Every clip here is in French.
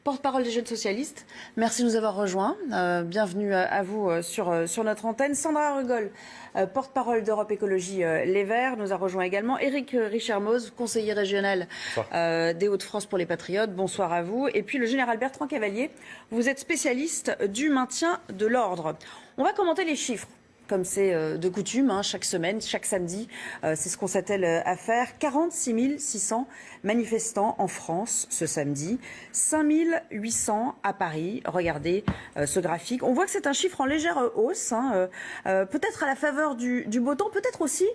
porte-parole des Jeunes Socialistes. Merci de nous avoir rejoints. Bienvenue à vous sur notre antenne. Sandra Rugol, porte-parole d'Europe Écologie Les Verts, nous a rejoint également. Éric Richermoz, conseiller régional des Hauts-de-France pour les Patriotes. Bonsoir à vous. Et puis le général Bertrand Cavalier, vous êtes spécialiste du maintien de l'ordre. On va commenter les chiffres. Comme c'est de coutume, chaque semaine, chaque samedi, c'est ce qu'on s'attelle à faire. 46 600 manifestants en France ce samedi, 5 800 à Paris. Regardez ce graphique. On voit que c'est un chiffre en légère hausse, peut-être à la faveur du beau temps, peut-être aussi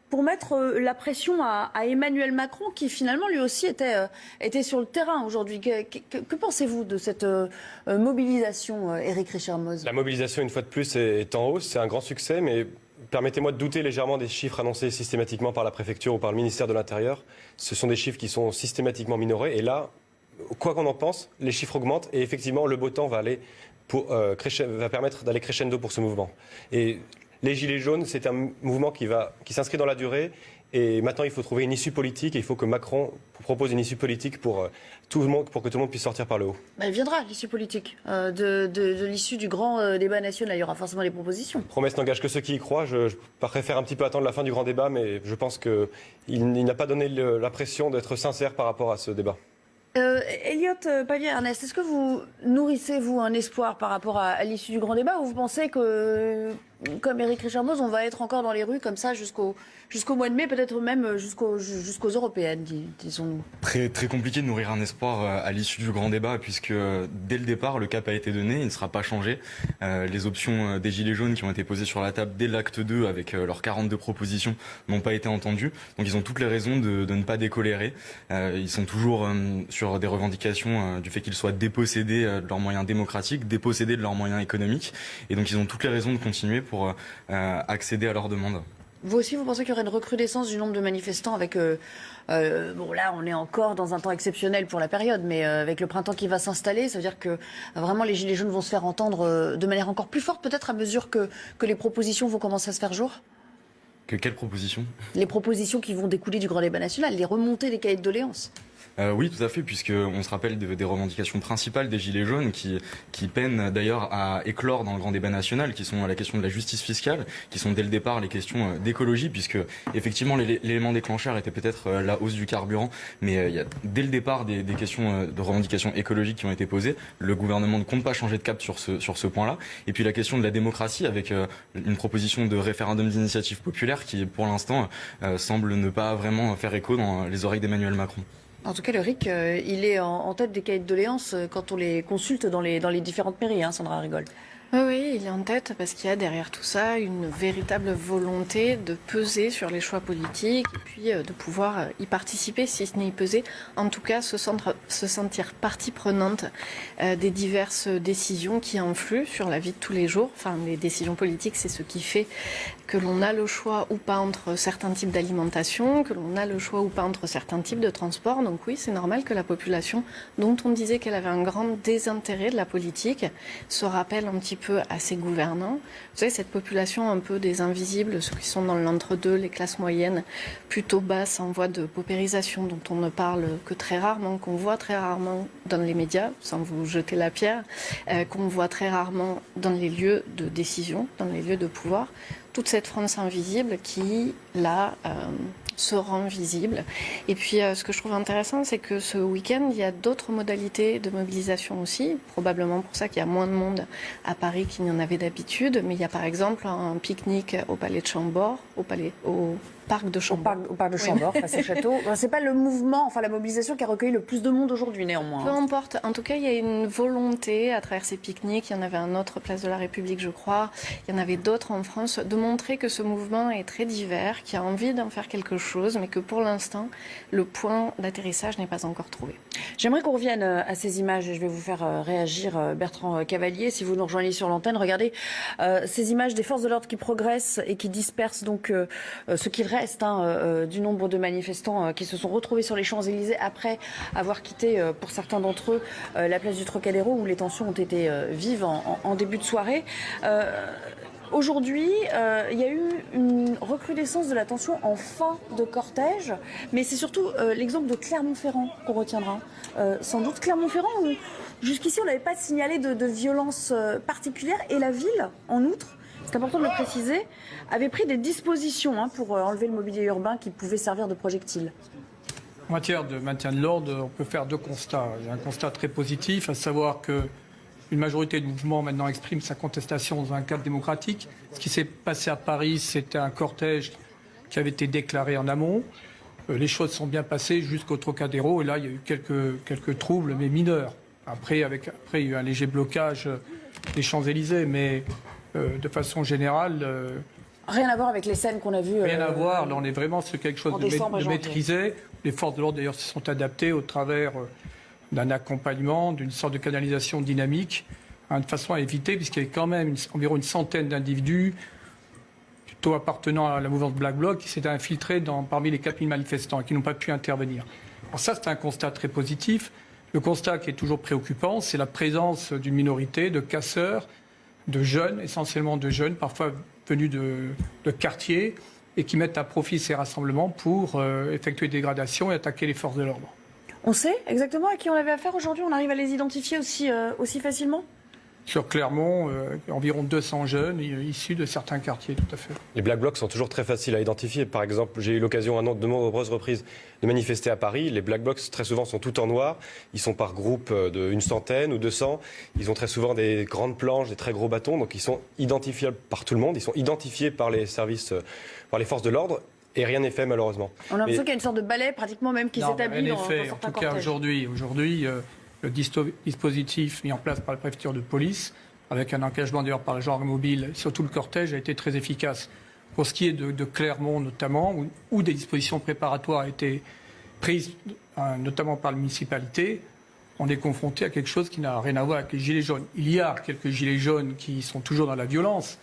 pour mettre la pression à Emmanuel Macron, qui finalement lui aussi était sur le terrain aujourd'hui. Que pensez-vous de cette mobilisation, Éric Richermoz ? La mobilisation, une fois de plus, est en hausse. C'est un grand succès, mais permettez-moi de douter légèrement des chiffres annoncés systématiquement par la préfecture ou par le ministère de l'Intérieur. Ce sont des chiffres qui sont systématiquement minorés. Et là, quoi qu'on en pense, les chiffres augmentent. Et effectivement, le beau temps va permettre d'aller crescendo pour ce mouvement. Et les Gilets jaunes, c'est un mouvement qui s'inscrit dans la durée. Et maintenant, il faut trouver une issue politique. Et il faut que Macron propose une issue politique pour que tout le monde puisse sortir par le haut. Elle viendra, l'issue politique, de l'issue du grand débat national. Il y aura forcément des propositions. Promesse n'engage que ceux qui y croient. Je préfère un petit peu attendre la fin du grand débat, mais je pense qu'il n'a pas donné l'impression d'être sincère par rapport à ce débat. Elliot Pavier-Ernest, est-ce que vous nourrissez, vous, un espoir par rapport à l'issue du grand débat, ou vous pensez que, comme Éric Richermoz, on va être encore dans les rues comme ça jusqu'au mois de mai, peut-être même jusqu'aux européennes, disons-nous? Très compliqué de nourrir un espoir à l'issue du grand débat, puisque dès le départ, le cap a été donné, il ne sera pas changé. Les options des Gilets jaunes qui ont été posées sur la table dès l'acte 2 avec leurs 42 propositions n'ont pas été entendues. Donc ils ont toutes les raisons de ne pas décolérer. Ils sont toujours sur des revendications du fait qu'ils soient dépossédés de leurs moyens démocratiques, dépossédés de leurs moyens économiques. Et donc ils ont toutes les raisons de continuer pour accéder à leurs demandes. Vous aussi, vous pensez qu'il y aurait une recrudescence du nombre de manifestants avec... bon, là, on est encore dans un temps exceptionnel pour la période, mais avec le printemps qui va s'installer, ça veut dire que vraiment les Gilets jaunes vont se faire entendre de manière encore plus forte, peut-être à mesure que les propositions vont commencer à se faire jour? Quelles propositions? Les propositions qui vont découler du grand débat national, les remontées des cahiers de doléances. Oui, tout à fait, puisqu'on se rappelle des revendications principales des Gilets jaunes qui peinent d'ailleurs à éclore dans le grand débat national, qui sont la question de la justice fiscale, qui sont dès le départ les questions d'écologie, puisque effectivement l'élément déclencheur était peut-être la hausse du carburant, mais il y a dès le départ des questions de revendications écologiques qui ont été posées. Le gouvernement ne compte pas changer de cap sur ce point-là. Et puis la question de la démocratie avec une proposition de référendum d'initiative populaire qui, pour l'instant, semble ne pas vraiment faire écho dans les oreilles d'Emmanuel Macron. En tout cas, le RIC, il est en tête des cahiers de doléances quand on les consulte dans les différentes mairies, Sandra Rugol. Oui, il est en tête parce qu'il y a derrière tout ça une véritable volonté de peser sur les choix politiques et puis de pouvoir y participer, si ce n'est y peser, en tout cas se sentir partie prenante des diverses décisions qui influent sur la vie de tous les jours. Enfin, les décisions politiques, c'est ce qui fait que l'on a le choix ou pas entre certains types d'alimentation, que l'on a le choix ou pas entre certains types de transport. Donc oui, c'est normal que la population, dont on disait qu'elle avait un grand désintérêt de la politique, se rappelle un petit peu à ses gouvernants. Vous savez, cette population un peu des invisibles, ceux qui sont dans l'entre-deux, les classes moyennes plutôt basses en voie de paupérisation, dont on ne parle que très rarement, qu'on voit très rarement dans les médias, sans vous jeter la pierre, qu'on voit très rarement dans les lieux de décision, dans les lieux de pouvoir. Toute cette France invisible qui, là, se rend visible. Et puis, ce que je trouve intéressant, c'est que ce week-end, il y a d'autres modalités de mobilisation aussi. Probablement pour ça qu'il y a moins de monde à Paris qu'il n'y en avait d'habitude. Mais il y a par exemple un pique-nique au Palais de Chambord, au parc de Chambord. Au parc de Chambord, face au château. C'est pas le mouvement, enfin la mobilisation qui a recueilli le plus de monde aujourd'hui, néanmoins. Peu importe. En tout cas, il y a une volonté à travers ces pique-niques. Il y en avait un autre place de la République, je crois. Il y en avait d'autres en France, de montrer que ce mouvement est très divers, qu'il a envie d'en faire quelque chose, mais que pour l'instant, le point d'atterrissage n'est pas encore trouvé. J'aimerais qu'on revienne à ces images et je vais vous faire réagir, Bertrand Cavalier. Si vous nous rejoignez sur l'antenne, regardez ces images des forces de l'ordre qui progressent et qui dispersent donc ce qu'il reste du nombre de manifestants qui se sont retrouvés sur les Champs-Élysées après avoir quitté, pour certains d'entre eux, la place du Trocadéro où les tensions ont été vives en début de soirée. Aujourd'hui, il y a eu une recrudescence de la tension en fin de cortège, mais c'est surtout l'exemple de Clermont-Ferrand qu'on retiendra. Sans doute Clermont-Ferrand, où jusqu'ici on n'avait pas signalé de violence particulière, et la ville, en outre, c'est important de le préciser, avait pris des dispositions pour enlever le mobilier urbain qui pouvait servir de projectile. En matière de maintien de l'ordre, on peut faire deux constats. Il y a un constat très positif, à savoir qu'une majorité de mouvements maintenant exprime sa contestation dans un cadre démocratique. Ce qui s'est passé à Paris, c'était un cortège qui avait été déclaré en amont. Les choses sont bien passées jusqu'au Trocadéro, et là, il y a eu quelques troubles, mais mineurs. Après, il y a eu un léger blocage des Champs-Élysées, mais de façon générale... Rien à voir avec les scènes qu'on a vues. Rien à voir, là on est vraiment sur quelque chose de maîtrisé. Les forces de l'ordre d'ailleurs se sont adaptées au travers d'un accompagnement, d'une sorte de canalisation dynamique, de façon à éviter, puisqu'il y avait quand même environ une centaine d'individus, plutôt appartenant à la mouvance Black Bloc, qui s'étaient infiltrés parmi les 4000 manifestants et qui n'ont pas pu intervenir. Alors ça, c'est un constat très positif. Le constat qui est toujours préoccupant, c'est la présence d'une minorité de casseurs, de jeunes, essentiellement de jeunes, parfois venus de quartiers, et qui mettent à profit ces rassemblements pour effectuer des dégradations et attaquer les forces de l'ordre. On sait exactement à qui on avait affaire aujourd'hui? On arrive à les identifier aussi facilement? Sur Clermont, environ 200 jeunes issus de certains quartiers, tout à fait. Les Black Blocs sont toujours très faciles à identifier. Par exemple, j'ai eu l'occasion de nombreuses reprises de manifester à Paris. Les Black Blocs, très souvent, sont tout en noir. Ils sont par groupe d'une centaine ou 200. Ils ont très souvent des grandes planches, des très gros bâtons. Donc, ils sont identifiables par tout le monde. Ils sont identifiés par les services, par les forces de l'ordre. Et rien n'est fait, malheureusement. On a l'impression qu'il y a une sorte de balai, pratiquement même, qui s'établit dans certains cortèges. En tout cas, aujourd'hui, le dispositif mis en place par la préfecture de police, avec un engagement d'ailleurs par le gendarme mobile sur tout le cortège, a été très efficace. Pour ce qui est de Clermont notamment, où des dispositions préparatoires ont été prises, notamment par la municipalité, on est confronté à quelque chose qui n'a rien à voir avec les gilets jaunes. Il y a quelques gilets jaunes qui sont toujours dans la violence,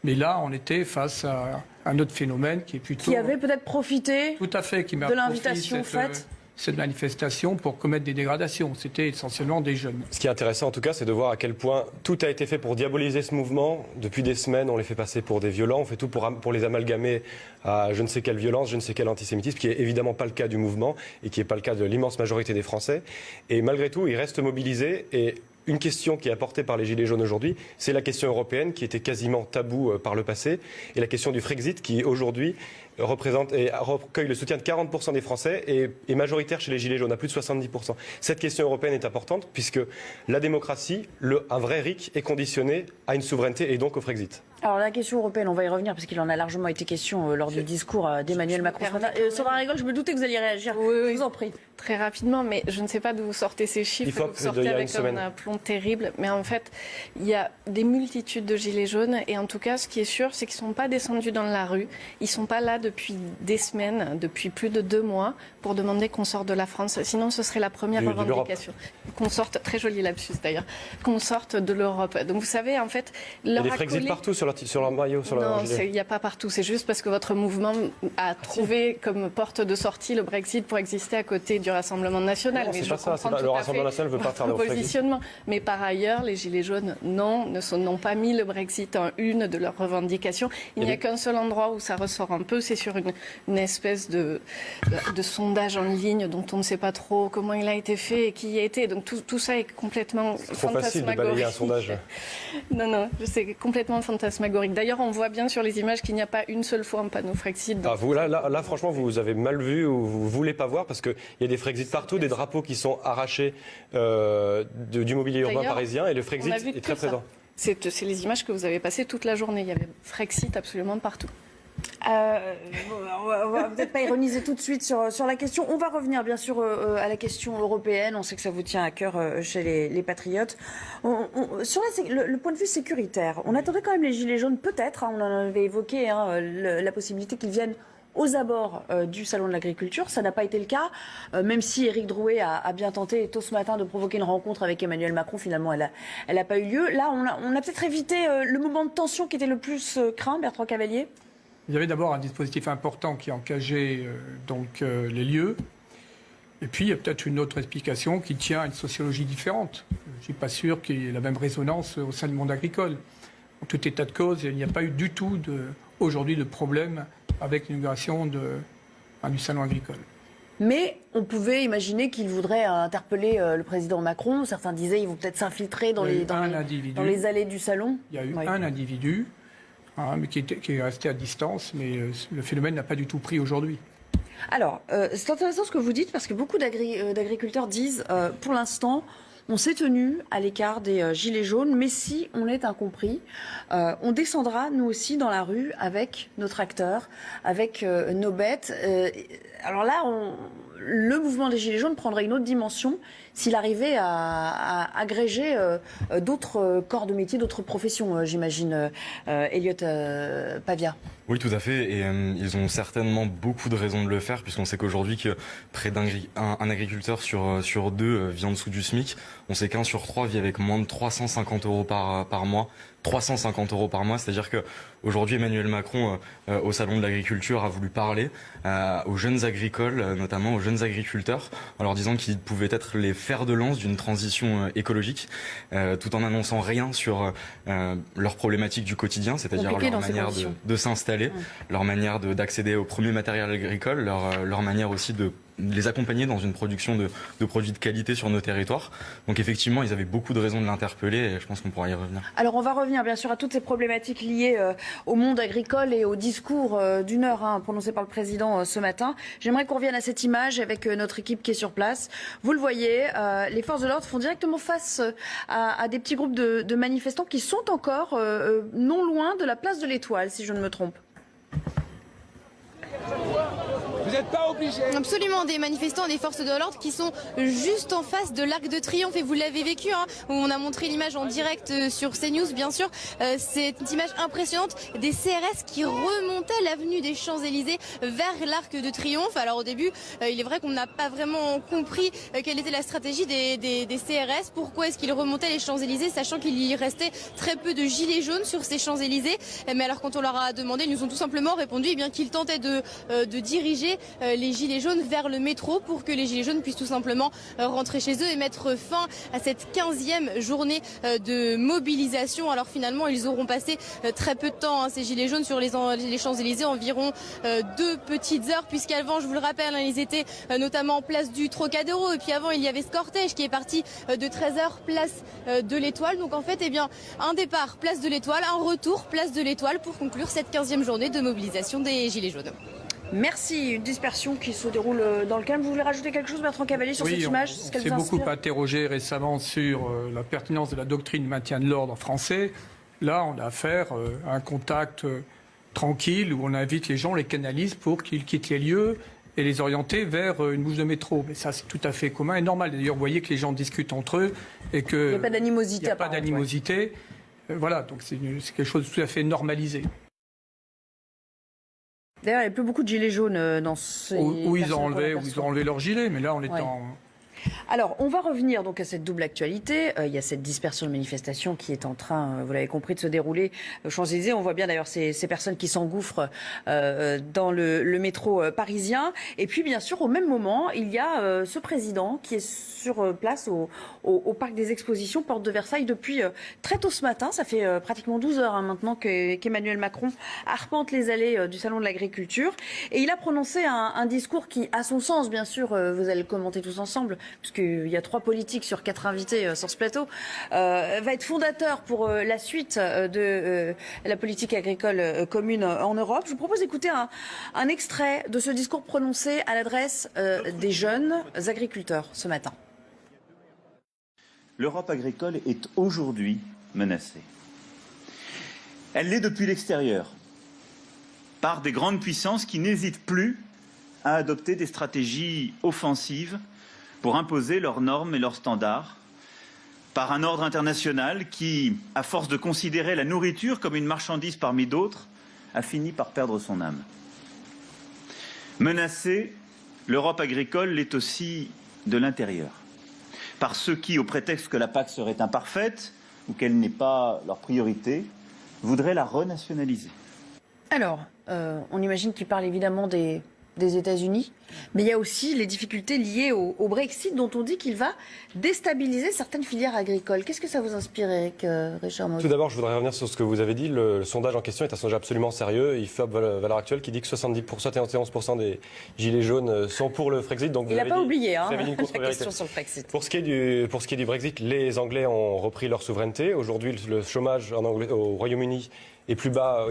mais là, on était face à un autre phénomène qui est plutôt... Qui avait peut-être profité tout à fait, qui m'a de l'invitation faite cette manifestation pour commettre des dégradations. C'était essentiellement des jeunes. Ce qui est intéressant en tout cas, c'est de voir à quel point tout a été fait pour diaboliser ce mouvement. Depuis des semaines, on les fait passer pour des violents, on fait tout pour les amalgamer à je ne sais quelle violence, je ne sais quel antisémitisme, qui n'est évidemment pas le cas du mouvement et qui n'est pas le cas de l'immense majorité des Français. Et malgré tout, ils restent mobilisés. Et une question qui est apportée par les Gilets jaunes aujourd'hui, c'est la question européenne qui était quasiment taboue par le passé, et la question du Frexit qui aujourd'hui représente et recueille le soutien de 40% des Français et est majoritaire chez les Gilets jaunes, à plus de 70%. Cette question européenne est importante puisque la démocratie, un vrai RIC, est conditionné à une souveraineté et donc au Frexit. Alors la question européenne, on va y revenir parce qu'il en a largement été question lors du discours d'Emmanuel Macron. Sandra Rigol, je me doutais que vous alliez réagir. Oui. Je vous en prie. Très rapidement, mais je ne sais pas d'où vous sortez ces chiffres. Vous sortez avec un aplomb terrible. Mais en fait, il y a des multitudes de gilets jaunes. Et en tout cas, ce qui est sûr, c'est qu'ils ne sont pas descendus dans la rue. Ils ne sont pas là depuis des semaines, depuis plus de 2 mois, pour demander qu'on sorte de la France. Sinon, ce serait la première revendication. Qu'on sorte, très joli lapsus d'ailleurs, qu'on sorte de l'Europe. Donc vous savez, en fait... Il y a des Frexit partout sur leur maillot, sur leur gilet. Non, il n'y a pas partout. C'est juste parce que votre mouvement a trouvé comme porte de sortie le Brexit pour exister à côté du Rassemblement national. Non, mais pas ça. Le Rassemblement national ne veut pas faire de positionnement. Mais par ailleurs, les Gilets jaunes, n'ont pas mis le Brexit en une de leurs revendications. Il n'y a qu'un seul endroit où ça ressort un peu, c'est sur une espèce de sondage en ligne dont on ne sait pas trop comment il a été fait et qui y a été. Donc tout ça est complètement fantasmagorique. C'est trop facile de balayer un sondage. Non, c'est complètement fantasmagorique. D'ailleurs, on voit bien sur les images qu'il n'y a pas une seule fois un panneau Frexit. Là, franchement, vous avez mal vu ou vous ne voulez pas voir parce qu'il y a des Frexit partout, des drapeaux qui sont arrachés du mobilier urbain parisien et le Frexit est très présent. C'est les images que vous avez passées toute la journée. Il y avait Frexit absolument partout. On va peut-être pas ironiser tout de suite sur la question. On va revenir bien sûr à la question européenne. On sait que ça vous tient à cœur chez les patriotes. Sur le point de vue sécuritaire, on attendait quand même les Gilets jaunes, peut-être, on en avait évoqué la possibilité qu'ils viennent aux abords du Salon de l'Agriculture. Ça n'a pas été le cas, même si Éric Drouet a bien tenté tôt ce matin de provoquer une rencontre avec Emmanuel Macron. Finalement, elle n'a pas eu lieu. Là, on a peut-être évité le moment de tension qui était le plus craint, Bertrand Cavalier. Il y avait d'abord un dispositif important qui encageait les lieux. Et puis, il y a peut-être une autre explication qui tient à une sociologie différente. Je ne suis pas sûr qu'il y ait la même résonance au sein du monde agricole. En tout état de cause, il n'y a pas eu du tout aujourd'hui de problème avec l'inauguration du salon agricole. Mais on pouvait imaginer qu'il voudrait interpeller le président Macron. Certains disaient qu'ils vont peut-être s'infiltrer dans les allées du salon. Il y a eu un individu mais qui est resté à distance, mais le phénomène n'a pas du tout pris aujourd'hui. Alors, c'est intéressant ce que vous dites, parce que beaucoup d'agriculteurs disent, pour l'instant, on s'est tenu à l'écart des gilets jaunes, mais si on est incompris, on descendra, nous aussi, dans la rue avec nos tracteurs, avec nos bêtes. Alors là, le mouvement des gilets jaunes prendrait une autre dimension s'il arrivait à agréger d'autres corps de métier, d'autres professions, j'imagine, Elliot Pavia. Oui, tout à fait. Et ils ont certainement beaucoup de raisons de le faire, puisqu'on sait qu'aujourd'hui, que près un agriculteur sur deux vit en dessous du SMIC. On sait qu'un sur trois vit avec moins de 350 euros par mois. 350 euros par mois, c'est-à-dire que aujourd'hui Emmanuel Macron au salon de l'agriculture a voulu parler aux jeunes agricoles, notamment aux jeunes agriculteurs, en leur disant qu'ils pouvaient être les fers de lance d'une transition écologique, tout en annonçant rien sur leurs problématiques du quotidien, c'est-à-dire leur manière de s'installer, leur manière d'accéder au premier matériel agricole, leur manière aussi de les accompagner dans une production de produits de qualité sur nos territoires. Donc effectivement, ils avaient beaucoup de raisons de l'interpeller et je pense qu'on pourra y revenir. Alors on va revenir bien sûr à toutes ces problématiques liées au monde agricole et au discours d'une heure prononcé par le président ce matin. J'aimerais qu'on revienne à cette image avec notre équipe qui est sur place. Vous le voyez, les forces de l'ordre font directement face à des petits groupes de manifestants qui sont encore non loin de la place de l'Étoile, si je ne me trompe. Vous n'êtes pas obligés. Absolument, des manifestants, des forces de l'ordre qui sont juste en face de l'Arc de Triomphe. Et vous l'avez vécu, où on a montré l'image en direct sur CNews, bien sûr. C'est une image impressionnante des CRS qui remontaient l'avenue des Champs-Élysées vers l'Arc de Triomphe. Alors au début, il est vrai qu'on n'a pas vraiment compris quelle était la stratégie des CRS. Pourquoi est-ce qu'ils remontaient les Champs-Élysées, sachant qu'il y restait très peu de gilets jaunes sur ces Champs-Élysées. Mais alors quand on leur a demandé, ils nous ont tout simplement répondu qu'ils tentaient de diriger les gilets jaunes vers le métro pour que les gilets jaunes puissent tout simplement rentrer chez eux et mettre fin à cette 15e journée de mobilisation. Alors finalement, ils auront passé très peu de temps, ces gilets jaunes, sur les Champs-Élysées, environ 2 petites heures, puisqu'avant, je vous le rappelle, ils étaient notamment place du Trocadéro, et puis avant, il y avait ce cortège qui est parti de 13h, place de l'Étoile. Donc en fait, un départ, place de l'Étoile, un retour, place de l'Étoile, pour conclure cette 15e journée de mobilisation des gilets jaunes. Merci. Une dispersion qui se déroule dans le calme. Vous voulez rajouter quelque chose, Bertrand Cavalier, sur cette image? On s'est beaucoup interrogé récemment sur la pertinence de la doctrine de maintien de l'ordre français. Là, on a affaire à un contact tranquille où on invite les gens, on les canalise pour qu'ils quittent les lieux et les orienter vers une bouche de métro. Mais ça, c'est tout à fait commun et normal. D'ailleurs, vous voyez que les gens discutent entre eux et qu'il n'y a pas d'animosité. Il n'y a pas d'animosité. Voilà, donc c'est quelque chose de tout à fait normalisé. D'ailleurs, il n'y a plus beaucoup de gilets jaunes dans ces... Où ils ont enlevé leurs gilets, mais là, on est en... Alors, on va revenir donc à cette double actualité. Il y a cette dispersion de manifestation qui est en train, vous l'avez compris, de se dérouler aux Champs-Élysées. On voit bien d'ailleurs ces personnes qui s'engouffrent dans le métro parisien. Et puis, bien sûr, au même moment, il y a ce président qui est sur place au Parc des Expositions, porte de Versailles, depuis très tôt ce matin. Ça fait pratiquement 12 heures maintenant qu'Emmanuel Macron arpente les allées du Salon de l'Agriculture. Et il a prononcé un discours qui, à son sens, bien sûr, vous allez le commenter tous ensemble, puisqu'il y a 3 politiques sur 4 invités sur ce plateau, va être fondateur pour la suite de la politique agricole commune en Europe. Je vous propose d'écouter un extrait de ce discours prononcé à l'adresse des jeunes agriculteurs ce matin. L'Europe agricole est aujourd'hui menacée. Elle l'est depuis l'extérieur, par des grandes puissances qui n'hésitent plus à adopter des stratégies offensives pour imposer leurs normes et leurs standards, par un ordre international qui, à force de considérer la nourriture comme une marchandise parmi d'autres, a fini par perdre son âme. Menacée, l'Europe agricole l'est aussi de l'intérieur, par ceux qui, au prétexte que la PAC serait imparfaite ou qu'elle n'est pas leur priorité, voudraient la renationaliser. Alors, on imagine qu'il parle évidemment des des États-Unis, mais il y a aussi les difficultés liées au Brexit, dont on dit qu'il va déstabiliser certaines filières agricoles. Qu'est-ce que ça vous inspire, Éric Richard-Maude ? Tout d'abord, je voudrais revenir sur ce que vous avez dit. Le sondage en question est un sondage absolument sérieux. Il fait à valeur actuelle qui dit que 71% des gilets jaunes sont pour le Frexit. Donc il n'a pas oublié la question sur le Frexit. Pour ce qui est du Brexit, les Anglais ont repris leur souveraineté. Aujourd'hui, le chômage au Royaume-Uni sont plus bas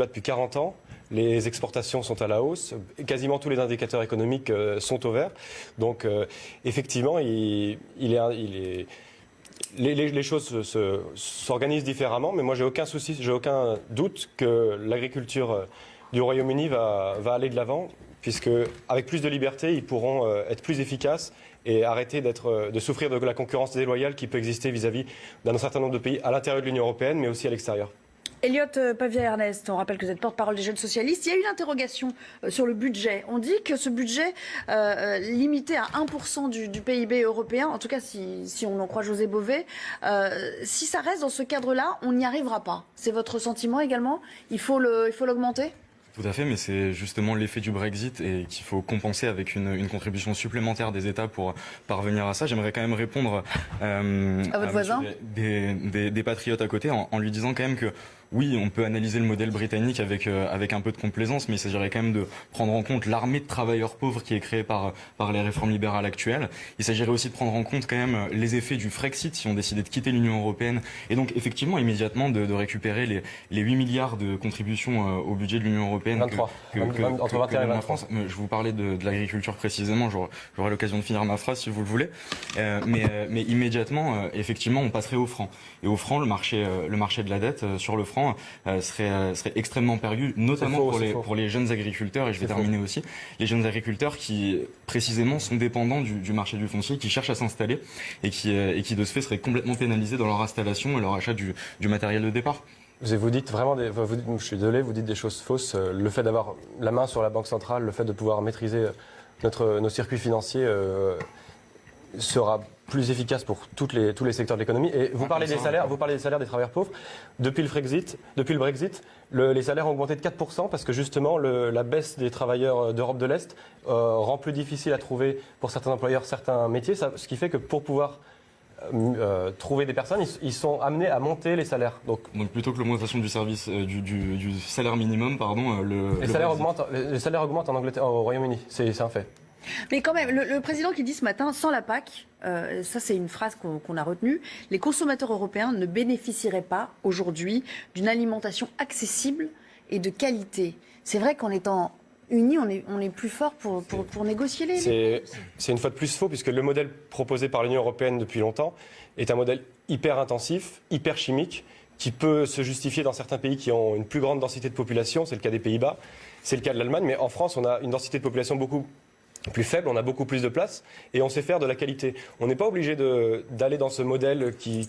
depuis 40 ans. Les exportations sont à la hausse. Quasiment tous les indicateurs économiques sont au vert. Donc, effectivement, les choses s'organisent différemment. Mais moi, j'ai aucun doute que l'agriculture du Royaume-Uni va aller de l'avant, puisque avec plus de liberté, ils pourront être plus efficaces et arrêter de souffrir de la concurrence déloyale qui peut exister vis-à-vis d'un certain nombre de pays à l'intérieur de l'Union européenne, mais aussi à l'extérieur. Elliot Pavia-Ernest, on rappelle que vous êtes porte-parole des jeunes socialistes. Il y a eu une interrogation sur le budget. On dit que ce budget, limité à 1% du PIB européen, en tout cas si on en croit José Bové, si ça reste dans ce cadre-là, on n'y arrivera pas. C'est votre sentiment également ? Il faut l'augmenter ? Tout à fait, mais c'est justement l'effet du Brexit et qu'il faut compenser avec une contribution supplémentaire des États pour parvenir à ça. J'aimerais quand même répondre à votre voisin des patriotes à côté en lui disant quand même que oui, on peut analyser le modèle britannique avec un peu de complaisance, mais il s'agirait quand même de prendre en compte l'armée de travailleurs pauvres qui est créée par les réformes libérales actuelles. Il s'agirait aussi de prendre en compte quand même les effets du Frexit si on décidait de quitter l'Union européenne et donc effectivement immédiatement de récupérer les 8 milliards de contributions au budget de l'Union européenne 23. Entre 21 et 23. France. Je vous parlais de l'agriculture précisément, j'aurai l'occasion de finir ma phrase si vous le voulez. Mais immédiatement, effectivement, on passerait au franc. Et au franc, le marché de la dette sur le franc serait extrêmement perdu, notamment pour les jeunes agriculteurs, et je vais terminer aussi, les jeunes agriculteurs qui précisément sont dépendants du marché du foncier, qui cherchent à s'installer et qui de ce fait seraient complètement pénalisés dans leur installation et leur achat du matériel de départ. Vous dites vraiment, je suis désolé, vous dites des choses fausses. Le fait d'avoir la main sur la Banque centrale, le fait de pouvoir maîtriser nos circuits financiers sera plus efficace pour tous les secteurs de l'économie. Et vous parlez des salaires des travailleurs pauvres. Depuis le Brexit, les salaires ont augmenté de 4% parce que justement la baisse des travailleurs d'Europe de l'Est rend plus difficile à trouver pour certains employeurs certains métiers. Ce qui fait que pour pouvoir trouver des personnes, ils sont amenés à monter les salaires. Donc plutôt que l'augmentation du service du salaire minimum, les salaires augmentent en Angleterre, au Royaume-Uni. C'est un fait. Mais quand même, le président qui dit ce matin, sans la PAC, ça c'est une phrase qu'on a retenue, les consommateurs européens ne bénéficieraient pas aujourd'hui d'une alimentation accessible et de qualité. C'est vrai qu'en étant unis, on est plus fort pour négocier les... C'est une fois de plus faux, puisque le modèle proposé par l'Union européenne depuis longtemps est un modèle hyper intensif, hyper chimique, qui peut se justifier dans certains pays qui ont une plus grande densité de population. C'est le cas des Pays-Bas, c'est le cas de l'Allemagne, mais en France, on a une densité de population beaucoup plus faible, on a beaucoup plus de place et on sait faire de la qualité. On n'est pas obligé d'aller dans ce modèle qui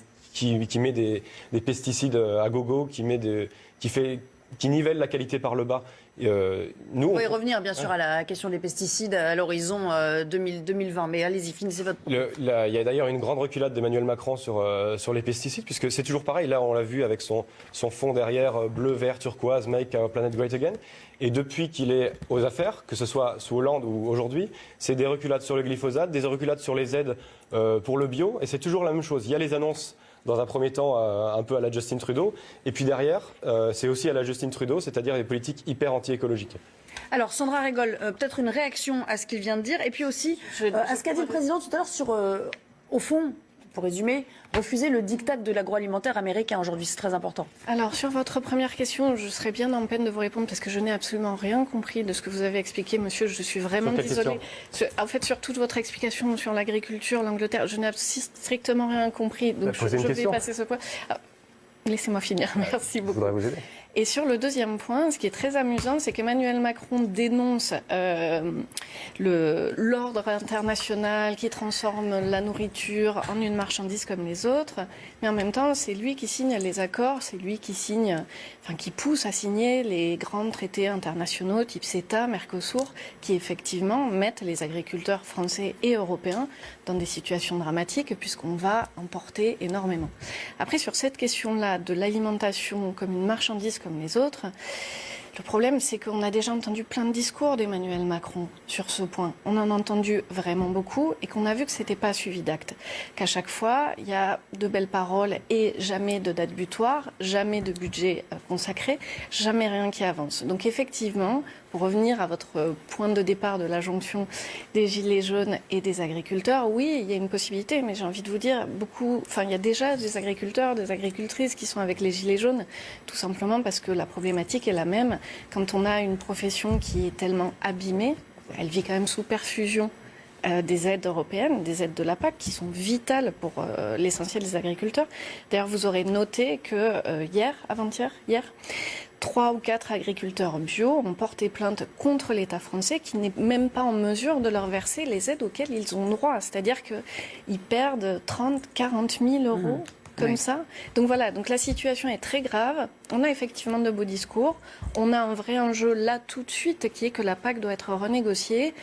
met des pesticides à gogo, qui nivelle la qualité par le bas. On va y revenir bien sûr à la question des pesticides à l'horizon 2020, mais allez-y, finissez votre... Il y a d'ailleurs une grande reculade d'Emmanuel Macron sur les pesticides, puisque c'est toujours pareil. Là, on l'a vu avec son fond derrière bleu, vert, turquoise, Make Our Planet Great Again. Et depuis qu'il est aux affaires, que ce soit sous Hollande ou aujourd'hui, c'est des reculades sur le glyphosate, des reculades sur les aides pour le bio, et c'est toujours la même chose. Il y a les annonces dans un premier temps un peu à la Justin Trudeau, et puis derrière, c'est aussi à la Justin Trudeau, c'est-à-dire des politiques hyper anti-écologiques. Alors Sandra Rigol, peut-être une réaction à ce qu'il vient de dire, et puis aussi à ce qu'a dit le président tout à l'heure sur, au fond, pour résumer, refuser le diktat de l'agroalimentaire américain aujourd'hui, c'est très important. Alors sur votre première question, je serais bien en peine de vous répondre parce que je n'ai absolument rien compris de ce que vous avez expliqué, monsieur. Je suis vraiment désolée. En fait, sur toute votre explication sur l'agriculture, l'Angleterre, je n'ai strictement rien compris. Donc je vais passer ce point. Laissez-moi finir, merci beaucoup. Je voudrais vous aider. Et sur le deuxième point, ce qui est très amusant, c'est qu'Emmanuel Macron dénonce l'ordre international qui transforme la nourriture en une marchandise comme les autres, mais en même temps, c'est lui qui signe les accords, c'est lui qui qui pousse à signer les grands traités internationaux type CETA, Mercosur, qui effectivement mettent les agriculteurs français et européens dans des situations dramatiques puisqu'on va importer énormément. Après, sur cette question-là de l'alimentation comme une marchandise comme les autres, Le problème, c'est qu'on a déjà entendu plein de discours d'Emmanuel Macron sur ce point. On en a entendu vraiment beaucoup et qu'on a vu que ce n'était pas suivi d'actes. Qu'à chaque fois, il y a de belles paroles et jamais de date butoir, jamais de budget consacré, jamais rien qui avance. Donc effectivement, pour revenir à votre point de départ de la jonction des gilets jaunes et des agriculteurs, oui, il y a une possibilité, mais j'ai envie de vous dire, il y a déjà des agriculteurs, des agricultrices qui sont avec les gilets jaunes, tout simplement parce que la problématique est la même. Quand on a une profession qui est tellement abîmée, elle vit quand même sous perfusion des aides européennes, des aides de la PAC, qui sont vitales pour l'essentiel des agriculteurs. D'ailleurs, vous aurez noté que hier, 3 ou 4 agriculteurs bio ont porté plainte contre l'État français qui n'est même pas en mesure de leur verser les aides auxquelles ils ont droit. C'est-à-dire qu'ils perdent 30, 40 000 euros comme ça. Donc voilà, donc la situation est très grave. On a effectivement de beaux discours. On a un vrai enjeu là tout de suite qui est que la PAC doit être renégociée.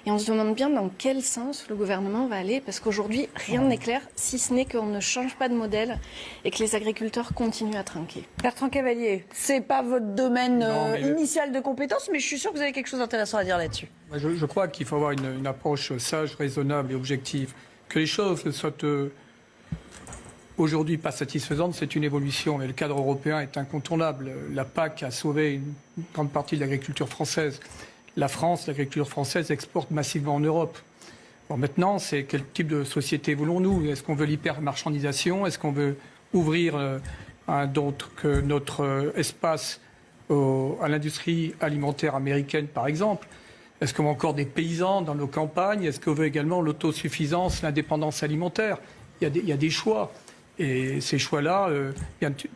Et on se demande bien dans quel sens le gouvernement va aller, parce qu'aujourd'hui, rien n'est clair, si ce n'est qu'on ne change pas de modèle et que les agriculteurs continuent à trinquer. Bertrand Cavalier, c'est pas votre domaine initial de compétences, mais je suis sûr que vous avez quelque chose d'intéressant à dire là-dessus. Je crois qu'il faut avoir une approche sage, raisonnable et objective. Que les choses soient aujourd'hui pas satisfaisantes, c'est une évolution, mais le cadre européen est incontournable. La PAC a sauvé une grande partie de l'agriculture française. La France, l'agriculture française exporte massivement en Europe. Bon, maintenant, c'est quel type de société voulons-nous? Est-ce qu'on veut l'hypermarchandisation? Est-ce qu'on veut ouvrir notre espace à l'industrie alimentaire américaine, par exemple? Est-ce qu'on veut encore des paysans dans nos campagnes? Est-ce qu'on veut également l'autosuffisance, l'indépendance alimentaire? Il y a des choix. Et ces choix-là,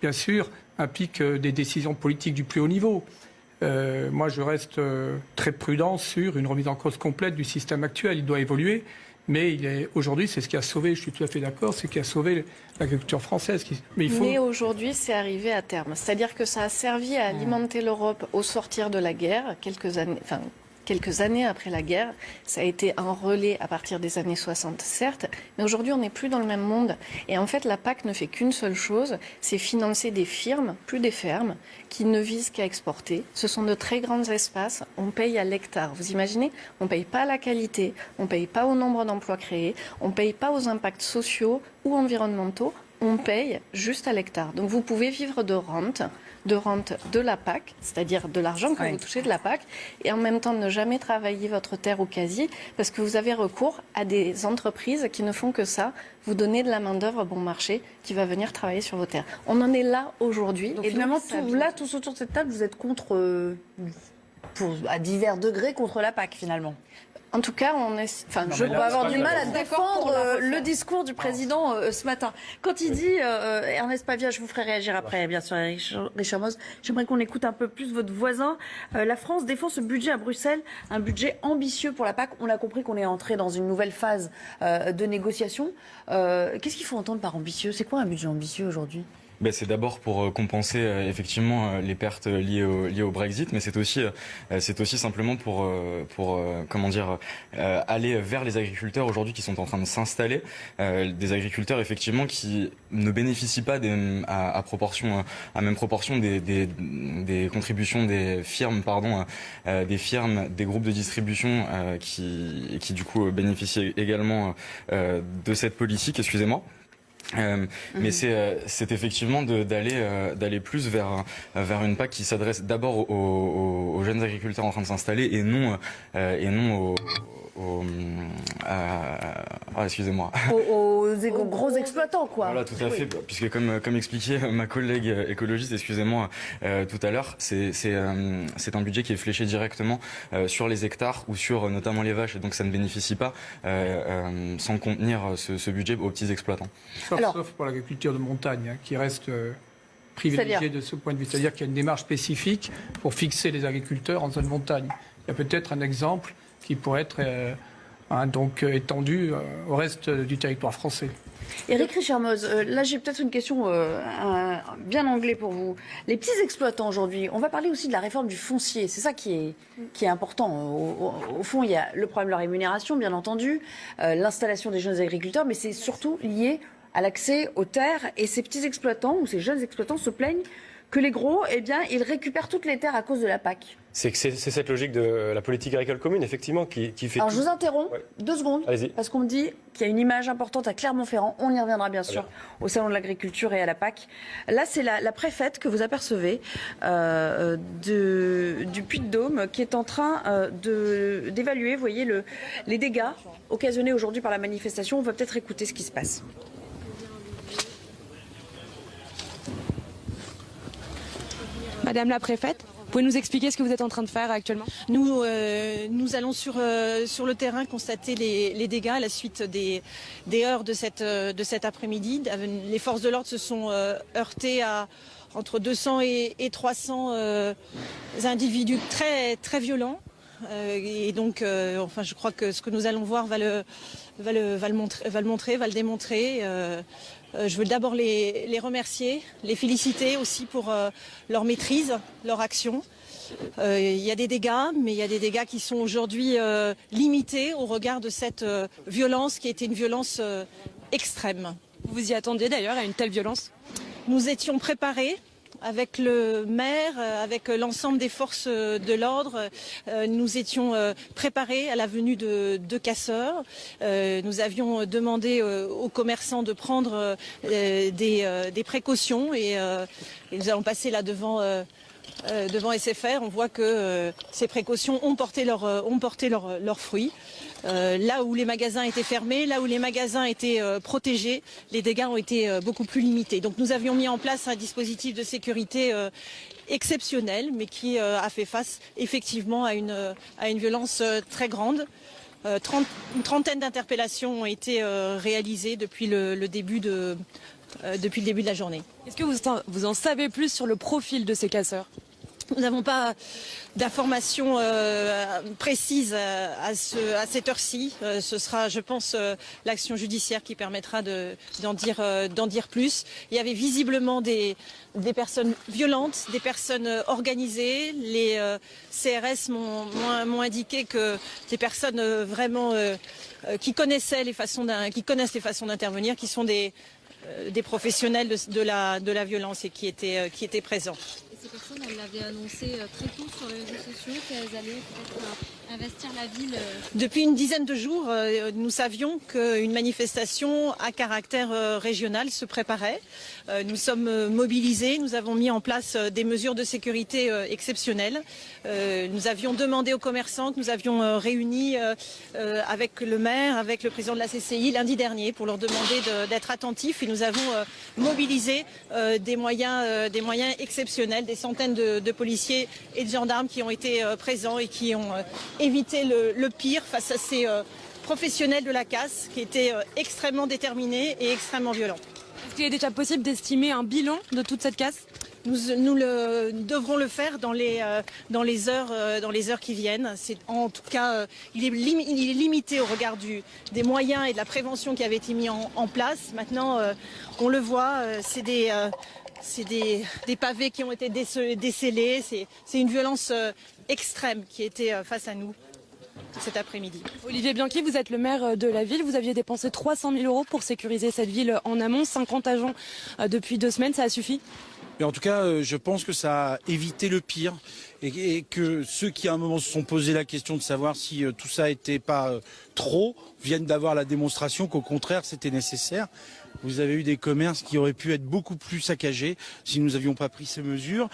bien sûr, impliquent des décisions politiques du plus haut niveau. Moi, je reste très prudent sur une remise en cause complète du système actuel. Il doit évoluer, mais aujourd'hui, c'est ce qui a sauvé, je suis tout à fait d'accord, c'est ce qui a sauvé l'agriculture française. Mais aujourd'hui, c'est arrivé à terme. C'est-à-dire que ça a servi à alimenter l'Europe au sortir de la guerre, quelques années après la guerre. Ça a été un relais à partir des années 60, certes, mais aujourd'hui, on n'est plus dans le même monde. Et en fait, la PAC ne fait qu'une seule chose, c'est financer des firmes, plus des fermes, qui ne visent qu'à exporter. Ce sont de très grands espaces, on paye à l'hectare. Vous imaginez? On ne paye pas à la qualité, on ne paye pas au nombre d'emplois créés, on ne paye pas aux impacts sociaux ou environnementaux, on paye juste à l'hectare. Donc vous pouvez vivre de rente de la PAC, c'est-à-dire de l'argent que vous touchez de la PAC, et en même temps ne jamais travailler votre terre au quasi, parce que vous avez recours à des entreprises qui ne font que ça, vous donner de la main-d'œuvre bon marché qui va venir travailler sur vos terres. On en est là aujourd'hui. Et finalement, tous autour de cette table, vous êtes contre, à divers degrés, contre la PAC finalement. En tout cas, je vais avoir du mal à défendre le discours du président ce matin. Quand il dit, Ernest Pavia, je vous ferai réagir après, bien sûr, Richard Moz, j'aimerais qu'on écoute un peu plus votre voisin. La France défend ce budget à Bruxelles, un budget ambitieux pour la PAC. On a compris qu'on est entré dans une nouvelle phase de négociation. Qu'est-ce qu'il faut entendre par ambitieux? C'est quoi un budget ambitieux aujourd'hui? C'est d'abord pour compenser effectivement les pertes liées au Brexit, mais c'est aussi simplement pour aller vers les agriculteurs aujourd'hui qui sont en train de s'installer, des agriculteurs effectivement qui ne bénéficient pas à même proportion des contributions des firmes, des groupes de distribution qui du coup bénéficient également de cette politique. Excusez-moi. Mais c'est effectivement d'aller plus vers une PAC qui s'adresse d'abord aux jeunes agriculteurs en train de s'installer et non excusez-moi. Aux gros exploitants, quoi. Voilà, tout à fait. Puisque comme expliquait ma collègue écologiste, excusez-moi, tout à l'heure, c'est un budget qui est fléché directement sur les hectares ou sur notamment les vaches, et donc ça ne bénéficie pas sans contenir ce budget aux petits exploitants. Sauf pour l'agriculture de montagne, qui reste privilégiée de ce point de vue. C'est-à-dire qu'il y a une démarche spécifique pour fixer les agriculteurs en zone montagne. Il y a peut-être un exemple qui pourrait être étendu au reste du territoire français. Éric Richard-Moz, là j'ai peut-être une question bien anglais pour vous. Les petits exploitants aujourd'hui, on va parler aussi de la réforme du foncier, c'est ça qui est important. Au fond, il y a le problème de la rémunération, bien entendu, l'installation des jeunes agriculteurs, mais c'est surtout lié à l'accès aux terres. Et ces petits exploitants ou ces jeunes exploitants se plaignent que les gros, eh bien, ils récupèrent toutes les terres à cause de la PAC. C'est cette logique de la politique agricole commune, effectivement, qui fait... Alors, je vous interromps 2 secondes, Allez-y. parce qu'on me dit qu'il y a une image importante à Clermont-Ferrand. On y reviendra bien sûr au Salon de l'Agriculture et à la PAC. Là, c'est la préfète que vous apercevez du Puy-de-Dôme qui est en train d'évaluer, vous voyez, les dégâts occasionnés aujourd'hui par la manifestation. On va peut-être écouter ce qui se passe. Madame la préfète, vous pouvez nous expliquer ce que vous êtes en train de faire actuellement? Nous allons sur le terrain constater les dégâts à la suite des heurts de cet après-midi. Les forces de l'ordre se sont heurtées à entre 200 et 300 individus très, très violents. Et donc, enfin, je crois que ce que nous allons voir va le démontrer. Je veux d'abord les remercier, les féliciter aussi pour leur maîtrise, leur action. Il y a des dégâts, mais il y a des dégâts qui sont aujourd'hui limités au regard de cette violence qui était une violence extrême. Vous vous y attendiez d'ailleurs à une telle violence? Nous étions préparés. Avec le maire, avec l'ensemble des forces de l'ordre, nous étions préparés à la venue de casseurs. Nous avions demandé aux commerçants de prendre des précautions et nous allons passer là devant SFR. On voit que ces précautions ont porté leurs fruits. Là où les magasins étaient fermés, là où les magasins étaient protégés, les dégâts ont été beaucoup plus limités. Donc nous avions mis en place un dispositif de sécurité exceptionnel, mais qui a fait face effectivement à une violence très grande. Une trentaine d'interpellations ont été réalisées depuis le début de la journée. Est-ce que vous en savez plus sur le profil de ces casseurs? Nous n'avons pas d'informations précises à cette heure-ci. Ce sera, je pense, l'action judiciaire qui permettra d'en dire plus. Il y avait visiblement des personnes violentes, des personnes organisées. Les CRS m'ont indiqué que des personnes vraiment qui connaissent les façons d'intervenir, qui sont des professionnels de la violence et qui étaient présents. Ces personnes, elles l'avaient annoncé très tôt sur les réseaux sociaux qu'elles allaient peut-être investir la ville. Depuis une dizaine de jours, nous savions qu'une manifestation à caractère régional se préparait. Nous sommes mobilisés, nous avons mis en place des mesures de sécurité exceptionnelles. Nous avions demandé aux commerçants que nous avions réunis avec le maire, avec le président de la CCI lundi dernier pour leur demander d'être attentifs et nous avons mobilisé des moyens exceptionnels, des centaines de policiers et de gendarmes qui ont été présents et qui ont évité le pire face à ces professionnels de la casse qui étaient extrêmement déterminés et extrêmement violents. Est-ce qu'il est déjà possible d'estimer un bilan de toute cette casse? Nous devrons le faire dans les heures qui viennent. En tout cas, il est limité au regard des moyens et de la prévention qui avaient été mis en place. Maintenant, on le voit, c'est des pavés qui ont été décelés. C'est une violence extrême qui était face à nous cet après-midi. Olivier Bianchi, vous êtes le maire de la ville. Vous aviez dépensé 300 000 € pour sécuriser cette ville en amont. 50 agents depuis 2 semaines, ça a suffi? Mais en tout cas, je pense que ça a évité le pire et que ceux qui à un moment se sont posé la question de savoir si tout ça n'était pas trop viennent d'avoir la démonstration qu'au contraire c'était nécessaire. Vous avez eu des commerces qui auraient pu être beaucoup plus saccagés si nous n'avions pas pris ces mesures.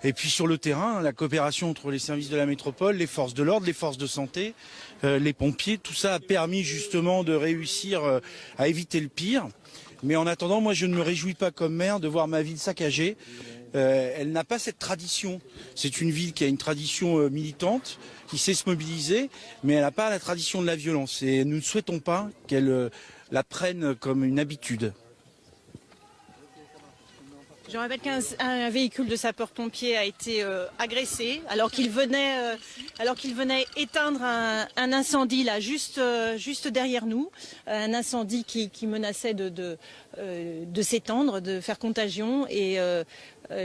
Et puis sur le terrain, la coopération entre les services de la métropole, les forces de l'ordre, les forces de santé, les pompiers, tout ça a permis justement de réussir à éviter le pire. Mais en attendant, moi je ne me réjouis pas comme maire de voir ma ville saccagée. Elle n'a pas cette tradition. C'est une ville qui a une tradition militante, qui sait se mobiliser, mais elle n'a pas la tradition de la violence. Et nous ne souhaitons pas qu'elle la prenne comme une habitude. Je rappelle qu'un véhicule de sapeurs-pompiers a été agressé alors qu'il venait éteindre un incendie là juste derrière nous, un incendie qui menaçait de s'étendre, de faire contagion et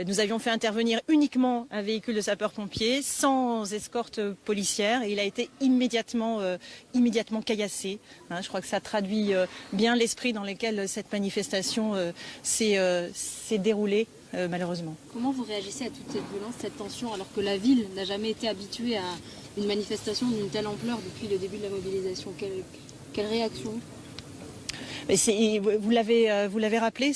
nous avions fait intervenir uniquement un véhicule de sapeurs-pompiers sans escorte policière et il a été immédiatement caillassé. Je crois que ça traduit bien l'esprit dans lequel cette manifestation s'est déroulée malheureusement. Comment vous réagissez à toute cette violence, cette tension, alors que la ville n'a jamais été habituée à une manifestation d'une telle ampleur depuis le début de la mobilisation? Quelle réaction? Vous l'avez rappelé,